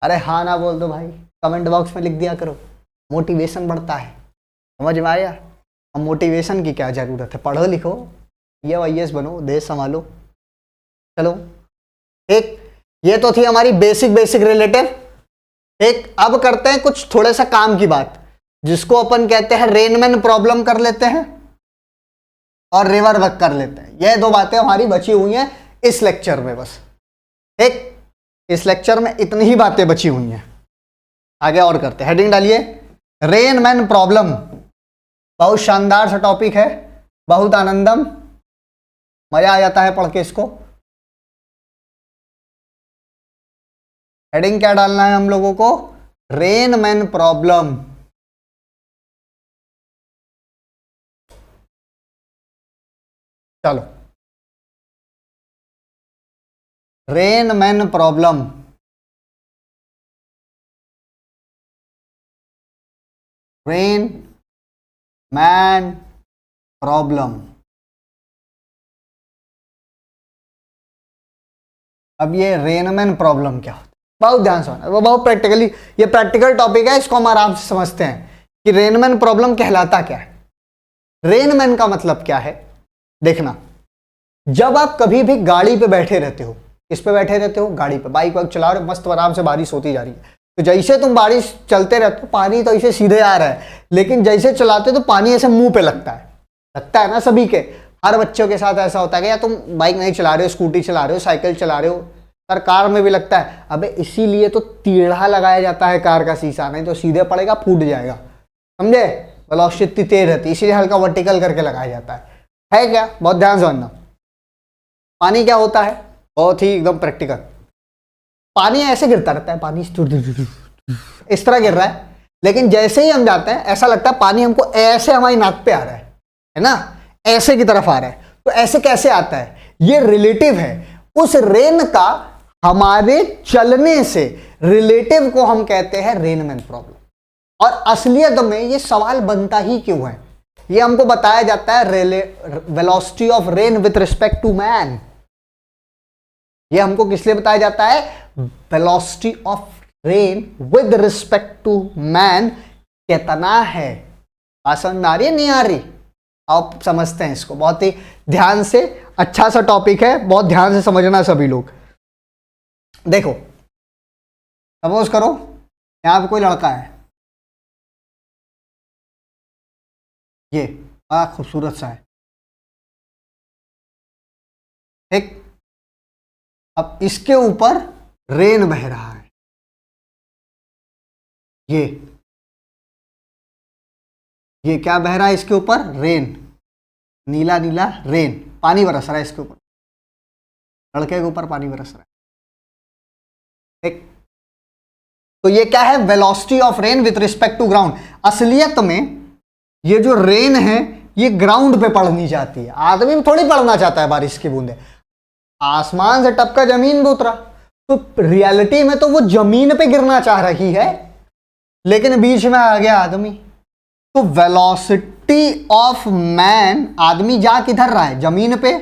Speaker 1: अरे हाँ ना बोल दो भाई, कमेंट बॉक्स में लिख दिया करो, मोटिवेशन बढ़ता है। समझ में आया। अब मोटिवेशन की क्या जरूरत है, पढ़ो लिखो, IAS बनो, देश संभालो। चलो एक ये तो थी हमारी बेसिक रिलेटिव। एक अब करते हैं कुछ थोड़े सा काम की बात, जिसको अपन कहते हैं रेनमैन प्रॉब्लम कर लेते हैं और रिवर वर्क कर लेते हैं। ये दो बातें हमारी बची हुई हैं इस लेक्चर में बस। एक इस लेक्चर में इतनी ही बातें बची हुई हैं, आगे और करते हैं। हेडिंग डालिए रेनमैन प्रॉब्लम। बहुत शानदार सा टॉपिक है, बहुत आनंदम, मजा आ जाता है पढ़ के इसको। हेडिंग क्या डालना है हम लोगों को, रेनमैन प्रॉब्लम। चलो रेनमैन प्रॉब्लम। Rain Man problem. अब ये रेनमैन प्रॉब्लम क्या होता है, बहुत ध्यान से, वो बहुत प्रैक्टिकली, ये प्रैक्टिकल टॉपिक है, इसको हम आराम से समझते हैं कि रेनमैन प्रॉब्लम कहलाता क्या है। रेनमैन का मतलब क्या है, देखना, जब आप कभी भी गाड़ी पे बैठे रहते हो, किस पे बैठे रहते हो, गाड़ी पे, बाइक वाइक चला रहे हो, मस्त आराम से बारिश होती जा रही है, तो जैसे तुम बारिश चलते रहते हो, पानी तो ऐसे सीधे आ रहा है, लेकिन जैसे चलाते हो तो पानी ऐसे मुंह पे लगता है ना। सभी के, हर बच्चों के साथ ऐसा होता है कि या तुम बाइक नहीं चला रहे हो, स्कूटी चला रहे हो, साइकिल चला रहे हो, सर कार में भी लगता है। अबे इसीलिए तो टेढ़ा लगाया जाता है कार का शीशा, नहीं तो सीधे पड़ेगा फूट जाएगा, समझे। वेलोसिटी तेज रहती है, इसीलिए हल्का वर्टिकल करके लगाया जाता है क्या, बहुत ध्यान से समझना। पानी क्या होता है, बहुत ही एकदम प्रैक्टिकल, पानी ऐसे गिरता रहता है, पानी इस तरह गिर रहा है, लेकिन जैसे ही हम जाते हैं ऐसा लगता है पानी हमको ऐसे हमारी नाक पे आ रहा है ना, ऐसे की तरफ आ रहा है। तो ऐसे कैसे आता है, ये रिलेटिव है। उस रेन का हमारे चलने से रिलेटिव को हम कहते हैं रेनमैन प्रॉब्लम। और असलियत में ये सवाल बनता ही क्यों है, ये हमको बताया जाता है velocity of rain with respect to man. ये हमको किस लिए बताया जाता है, velocity of rain with respect to man कितना है। बात समझ में आ रही है नहीं आ रही, आप समझते हैं इसको बहुत ही ध्यान से। अच्छा सा टॉपिक है, बहुत ध्यान से समझना सभी लोग। देखो सपोज करो यहां पे कोई लड़का है, ये बड़ा खूबसूरत सा है, ठीक। अब इसके ऊपर रेन बह रहा है, ये क्या बह रहा है इसके ऊपर, रेन, नीला नीला रेन, पानी बरस रहा है इसके ऊपर, लड़के के ऊपर पानी बरस रहा है, ठीक। तो ये क्या है, velocity of rain with respect to ground. असलियत में ये जो रेन है ये ग्राउंड पे पड़नी चाहती है, आदमी भी थोड़ी पड़ना चाहता है बारिश की बूंदे, आसमान से टपका जमीन पे उतरा, तो रियलिटी में तो वो जमीन पे गिरना चाह रही है, लेकिन बीच में आ गया आदमी। तो वेलोसिटी ऑफ मैन, आदमी जा किधर रहा है, जमीन पे,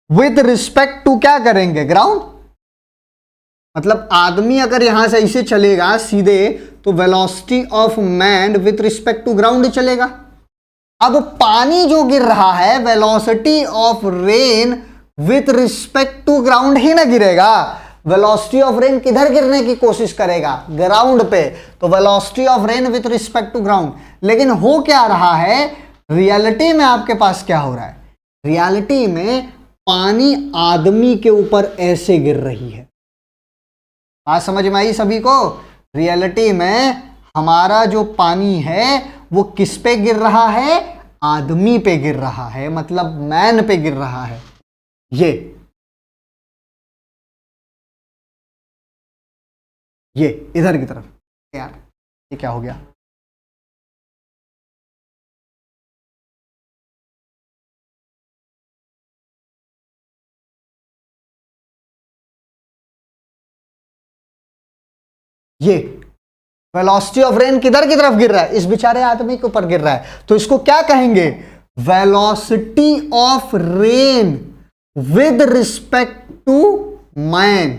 Speaker 1: विथ रिस्पेक्ट टू क्या करेंगे, ग्राउंड। मतलब आदमी अगर यहां से इसे चलेगा सीधे तो velocity of man with respect to ground चलेगा। अब पानी जो गिर रहा है, velocity of rain with respect to ground ही ना गिरेगा, वेलोसिटी ऑफ रेन किधर गिरने की कोशिश करेगा, ग्राउंड पे। तो velocity of rain with respect to ground. लेकिन हो क्या रहा है, रियलिटी में आपके पास क्या हो रहा है, रियलिटी में पानी आदमी के ऊपर ऐसे गिर रही है। बात समझ में आई सभी को, रियलिटी में हमारा जो पानी है वो किस पे गिर रहा है, आदमी पे गिर रहा है, मतलब मैन पे गिर रहा है। ये इधर की तरफ, यार ये क्या हो गया, ये वेलोसिटी ऑफ रेन किधर की तरफ गिर रहा है, इस बेचारे आदमी के ऊपर गिर रहा है। तो इसको क्या कहेंगे, velocity of rain with respect to man.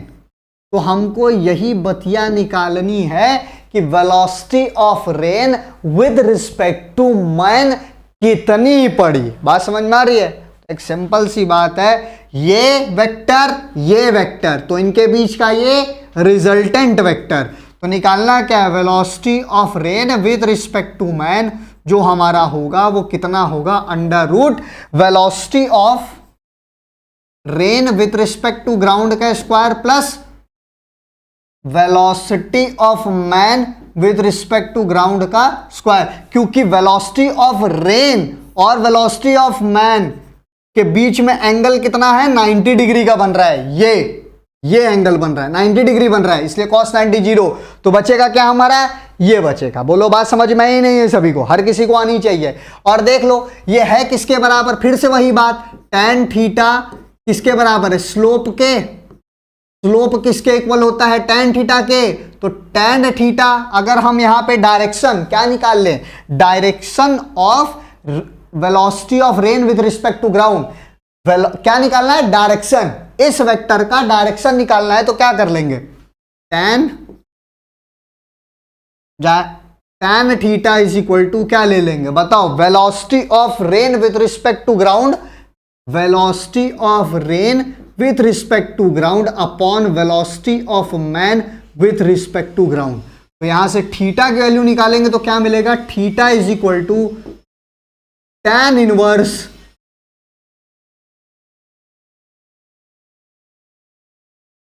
Speaker 1: तो हमको यही बतिया निकालनी है कि velocity of rain with respect to man कितनी पड़ी। बात समझ में आ रही है, एक सिंपल सी बात है, ये वेक्टर, तो इनके बीच का ये रिजल्टेंट वेक्टर, तो निकालना क्या है, velocity of rain with respect to man, जो हमारा होगा वो कितना होगा, under root velocity of rain with respect to ground का square plus velocity of man with respect to ground का स्क्वायर। क्योंकि वेलोसिटी ऑफ रेन और वेलोसिटी ऑफ मैन के बीच में एंगल कितना है, 90 डिग्री का बन रहा है, ये एंगल बन रहा है 90 डिग्री बन रहा है, इसलिए cos 90 0। तो बचेगा क्या हमारा, ये बचेगा। बोलो बात समझ में ही नहीं है सभी को, हर किसी को आनी चाहिए। और देख लो ये है किसके बराबर, फिर से वही बात, tan थीटा किसके बराबर है, स्लोप के। स्लोप किसके इक्वल होता है, tan थीटा के। तो tan थीटा अगर हम यहां पे डायरेक्शन क्या निकाल लें, direction of velocity of rain with respect to ground, क्या निकालना है, डायरेक्शन, इस वेक्टर का डायरेक्शन निकालना है। तो क्या कर लेंगे, tan theta is equal to क्या ले लेंगे, बताओ, velocity of rain with respect to ground, velocity of rain with respect to ground upon velocity of man with respect to ground. तो यहां से थीटा की वैल्यू निकालेंगे तो क्या मिलेगा, theta is equal to tan inverse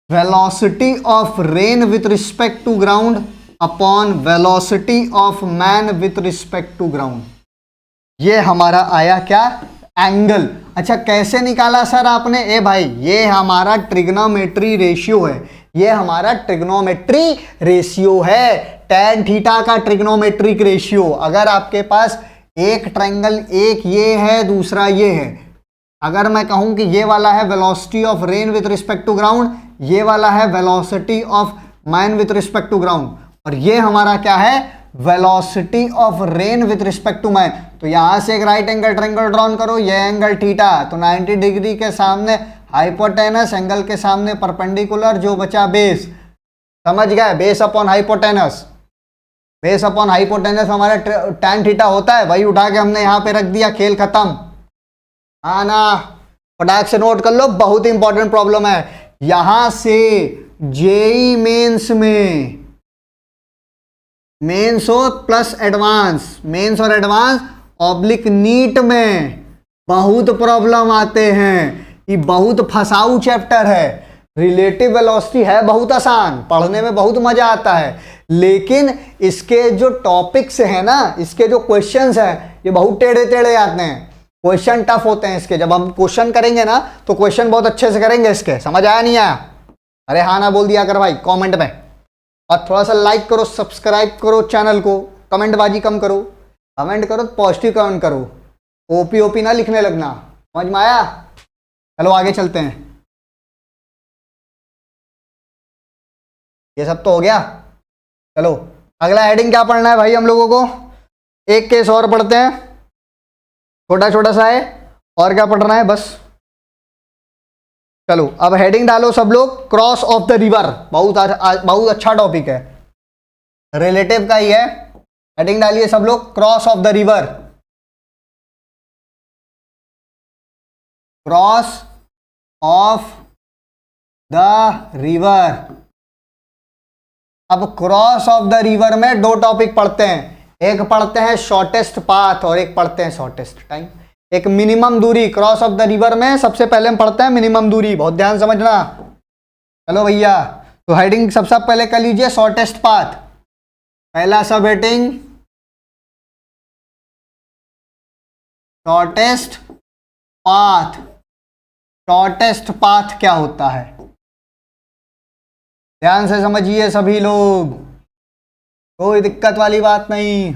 Speaker 1: velocity of rain with respect to ground upon velocity of man with respect to ground. ये हमारा आया क्या, एंगल। अच्छा कैसे निकाला सर आपने, ए भाई ये हमारा ट्रिग्नोमेट्री रेशियो है, ये हमारा ट्रिग्नोमेट्री रेशियो है, tan थीटा का ट्रिग्नोमेट्रिक रेशियो। अगर आपके पास एक ट्रायंगल, एक ये है दूसरा ये है, अगर मैं कहूं कि ये वाला है velocity of rain with respect to ground, ये वाला है velocity of man with respect to ground, और ये हमारा क्या है, velocity of rain with respect to man, तो यहां से एक राइट एंगल ट्रायंगल ड्रॉन करो, ये एंगल थीटा, तो 90 डिग्री के सामने हाइपोटेनस, एंगल के सामने परपेंडिकुलर, जो बचा बेस, समझ गए, base upon hypotenuse, base upon hypotenuse हमारा tan थीटा होता है, वही उठा के हमने यहां पे रख दिया, खेल खत्म। हाँ ना, फटाक से नोट कर लो, बहुत इंपॉर्टेंट प्रॉब्लम है। यहां से जेई मेंस में, मेंस हो प्लस एडवांस, मेंस और एडवांस ऑब्लिक नीट में बहुत प्रॉब्लम आते हैं। ये बहुत फसाऊ चैप्टर है। रिलेटिव वेलोसिटी है बहुत आसान, पढ़ने में बहुत मजा आता है, लेकिन इसके जो टॉपिक्स है ना, इसके जो क्वेश्चंस हैं, ये बहुत टेढ़े टेढ़े आते हैं, क्वेश्चन टफ होते हैं इसके। जब हम क्वेश्चन करेंगे ना तो क्वेश्चन बहुत अच्छे से करेंगे इसके। समझ आया नहीं आया? अरे हाँ ना बोल दिया कर भाई कमेंट में, और थोड़ा सा लाइक करो, सब्सक्राइब करो चैनल को, कमेंट बाजी कम करो, कमेंट करो तो पॉजिटिव कमेंट करो, ओपी ओपी ना लिखने लगना। समझ में आया? चलो आगे चलते हैं। ये सब तो हो गया, चलो अगला हेडिंग क्या पढ़ना है भाई हम लोगों को? एक केस और पढ़ते हैं, छोटा छोटा सा है, और क्या पढ़ना है बस। चलो अब हेडिंग डालो सब लोग, क्रॉस ऑफ द रिवर। बहुत अच्छा टॉपिक है, रिलेटिव का ही है। हेडिंग डालिए सब लोग, cross of the river, cross of the river. अब क्रॉस ऑफ द रिवर में दो टॉपिक पढ़ते हैं, एक पढ़ते हैं शॉर्टेस्ट पाथ और एक पढ़ते हैं शॉर्टेस्ट टाइम। एक मिनिमम दूरी, क्रॉस ऑफ द रिवर में सबसे पहले हम पढ़ते हैं मिनिमम दूरी, बहुत ध्यान समझना। चलो भैया, तो हेडिंग सबसे पहले कर लीजिए शॉर्टेस्ट पाथ। पहला सब heading shortest path. Shortest path क्या होता है, ध्यान से समझिए सभी लोग, कोई दिक्कत वाली बात नहीं।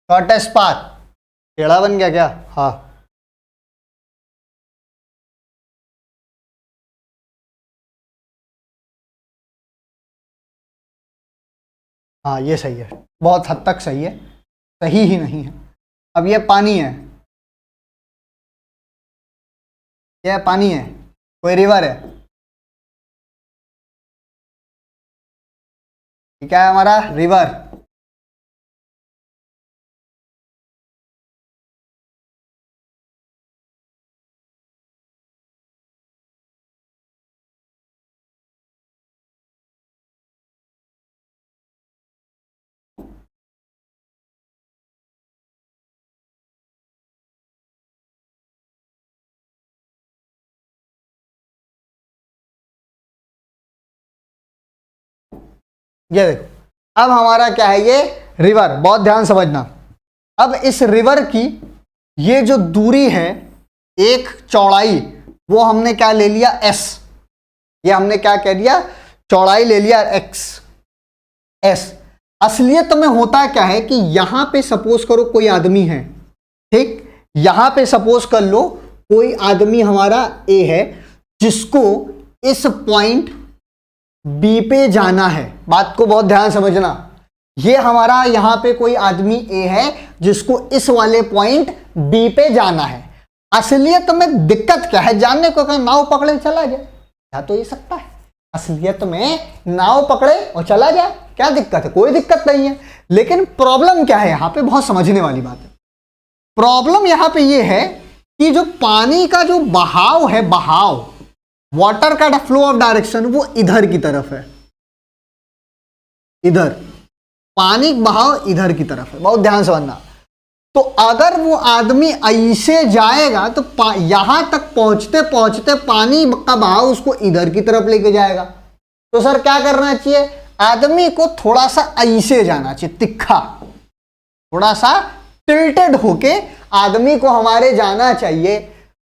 Speaker 1: शॉर्टेस्ट पाथ टेढ़ा बन गया क्या? हाँ, हाँ ये सही है, बहुत हद तक सही है, सही ही नहीं है। अब ये पानी है, यह पानी है, कोई रिवर है, क्या है हमारा रिवर। ये देखो, अब हमारा क्या है, ये रिवर, बहुत ध्यान समझना। अब इस रिवर की ये जो दूरी है, एक चौड़ाई, वो हमने क्या ले लिया, एस। ये हमने क्या कह दिया, चौड़ाई ले लिया एक्स, एस। असलियत में होता क्या है कि यहां पे सपोज करो कोई आदमी है, ठीक, यहां पे सपोज कर लो कोई आदमी हमारा ए है, जिसको इस पॉइंट बी पे जाना है। बात को बहुत ध्यान समझना, ये हमारा यहां पे कोई आदमी ए है जिसको इस वाले पॉइंट बी पे जाना है। असलियत में दिक्कत क्या है, जानने को, नाव पकड़े चला जाए, या तो ये सकता है असलियत में नाव पकड़े और चला जाए, क्या दिक्कत है? कोई दिक्कत नहीं है। लेकिन प्रॉब्लम क्या है यहां पे, बहुत समझने वाली बात है। प्रॉब्लम यहां पे ये है कि जो पानी का जो बहाव है, बहाव, वाटर का फ्लो ऑफ डायरेक्शन, वो इधर की तरफ है, इधर पानी बहाव इधर की तरफ है, बहुत ध्यान से समझना। तो अगर वो आदमी ऐसे जाएगा तो यहां तक पहुंचते पहुंचते पानी का बहाव उसको इधर की तरफ लेके जाएगा। तो सर क्या करना चाहिए, आदमी को थोड़ा सा ऐसे जाना चाहिए, तिखा, थोड़ा सा टिल्टेड होके आदमी को हमारे जाना चाहिए,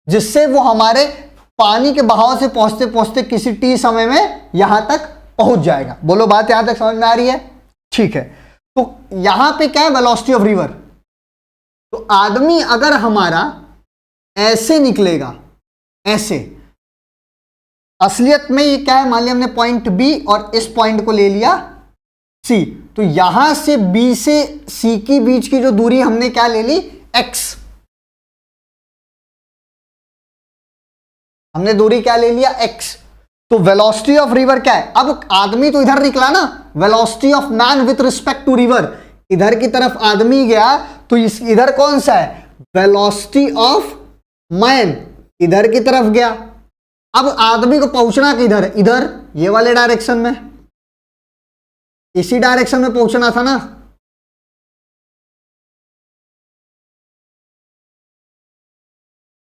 Speaker 1: जिससे वो हमारे पानी के बहाव से पहुंचते पहुंचते किसी टी समय में यहां तक पहुंच जाएगा। बोलो बात यहां तक समझ में आ रही है? ठीक है, तो यहां पे क्या है, वेलोसिटी ऑफ रिवर। तो आदमी अगर हमारा ऐसे निकलेगा, ऐसे, असलियत में ये क्या है, मान लिया हमने पॉइंट बी और इस पॉइंट को ले लिया सी, तो यहां से बी से सी की बीच की जो दूरी हमने क्या ले ली, एक्स। हमने दूरी क्या ले लिया, एक्स। तो वेलोसिटी ऑफ रिवर क्या है, अब आदमी तो इधर निकला ना, velocity of man with respect to river, इधर की तरफ आदमी गया तो इस इधर कौन सा है, वेलोसिटी ऑफ मैन इधर की तरफ गया। अब आदमी को पहुंचना किधर है, इधर, ये वाले डायरेक्शन में, इसी डायरेक्शन में पहुंचना था ना।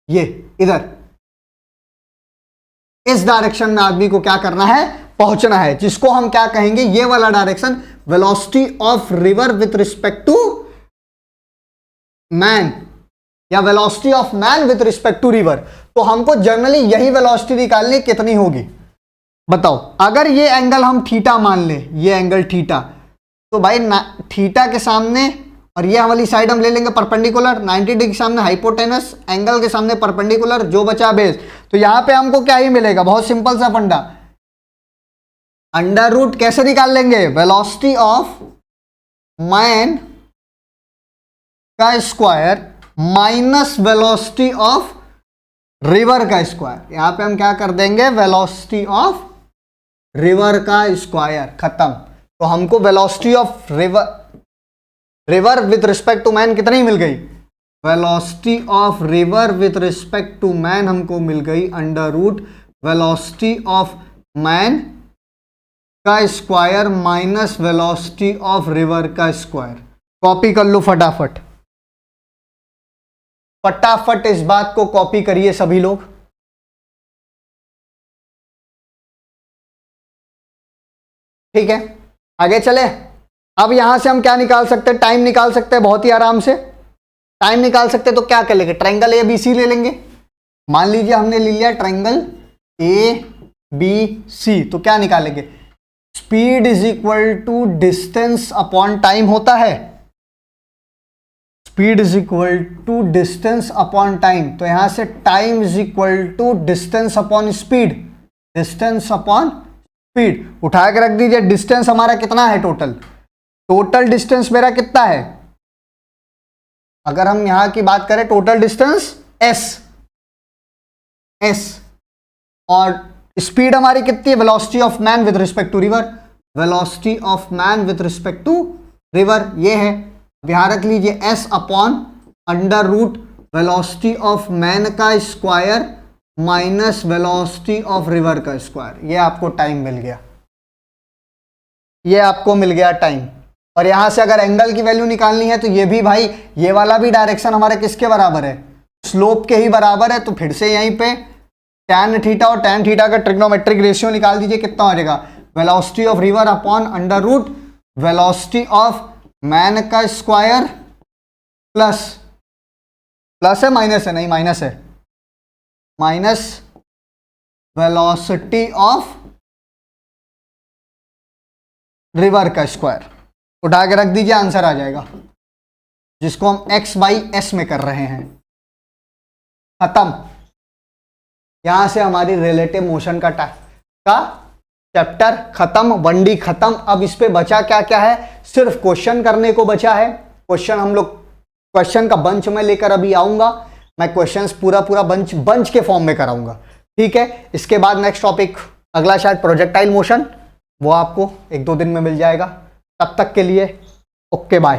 Speaker 1: ये इधर, इस डायरेक्शन में आदमी को क्या करना है, पहुंचना है, जिसको हम क्या कहेंगे, ये वाला direction, velocity of river with respect to man, या velocity of man with respect to river. तो हमको जनरली यही वेलोसिटी निकालनी, कितनी होगी बताओ। अगर ये एंगल हम थीटा मान ले, ये एंगल थीटा, तो भाई थीटा के सामने और ये वाली साइड हम ले लेंगे परपेंडिकुलर, 90 डिग्री के सामने हाइपोटेनस, एंगल के सामने परपेंडिकुलर, जो बचा बेस। तो यहां पे हमको क्या ही मिलेगा, बहुत सिंपल सा फंडा, अंडर रूट कैसे निकाल लेंगे, वेलोसिटी ऑफ मैन का square minus velocity of river का स्क्वायर। यहां पे हम क्या कर देंगे, वेलोसिटी ऑफ रिवर का स्क्वायर, खत्म। तो हमको velocity of river with respect to man कितनी मिल गई, velocity of river with respect to man हमको मिल गई under root velocity of man का square minus velocity of river का स्क्वायर। कॉपी कर लो फटाफट, फटाफट इस बात को कॉपी करिए सभी लोग। ठीक है, आगे चले। अब यहां से हम क्या निकाल सकते हैं, टाइम निकाल सकते हैं बहुत ही आराम से। टाइम निकाल सकते हैं तो क्या कर लेंगे, ट्रायंगल ए बी सी ले लेंगे। मान लीजिए हमने ले लिया ट्रायंगल ए बी सी, तो क्या निकालेंगे, speed is equal to distance upon time होता है, speed is equal to distance upon time. तो यहां से time is equal to distance upon speed, distance upon speed. उठा के रख दीजिए, डिस्टेंस हमारा कितना है, टोटल डिस्टेंस मेरा कितना है, अगर हम यहां की बात करें टोटल डिस्टेंस एस, और स्पीड हमारी कितनी है, velocity of man with respect to river, velocity of man with respect to river ये है। ध्यान रख लीजिए S upon under root velocity of man का square minus velocity of river का स्क्वायर। ये आपको टाइम मिल गया, ये आपको मिल गया टाइम। और यहां से अगर एंगल की वैल्यू निकालनी है तो ये भी भाई, ये वाला भी डायरेक्शन हमारे किसके बराबर है, स्लोप के ही बराबर है। तो फिर से यहीं पे tan थीटा और tan थीटा का ट्रिग्नोमेट्रिक रेशियो निकाल दीजिए, कितना हो जाएगा, velocity of river upon under root velocity of man का स्क्वायर प्लस है माइनस है, नहीं माइनस है, माइनस वेलोसिटी ऑफ रिवर का स्क्वायर। उठा के रख दीजिए, आंसर आ जाएगा, जिसको हम x बाई एस में कर रहे हैं। खत्म। यहां से हमारी रिलेटिव मोशन का चैप्टर खत्म, 1D खत्म। अब इस पे बचा क्या क्या है, सिर्फ क्वेश्चन करने को बचा है। क्वेश्चन हम लोग, क्वेश्चन का बंच में लेकर अभी आऊंगा मैं, क्वेश्चंस पूरा बंच के फॉर्म में कराऊंगा। ठीक है, इसके बाद नेक्स्ट टॉपिक अगला शायद प्रोजेक्टाइल मोशन, वो आपको 1-2 दिन में मिल जाएगा। तब तक के लिए ओके बाय।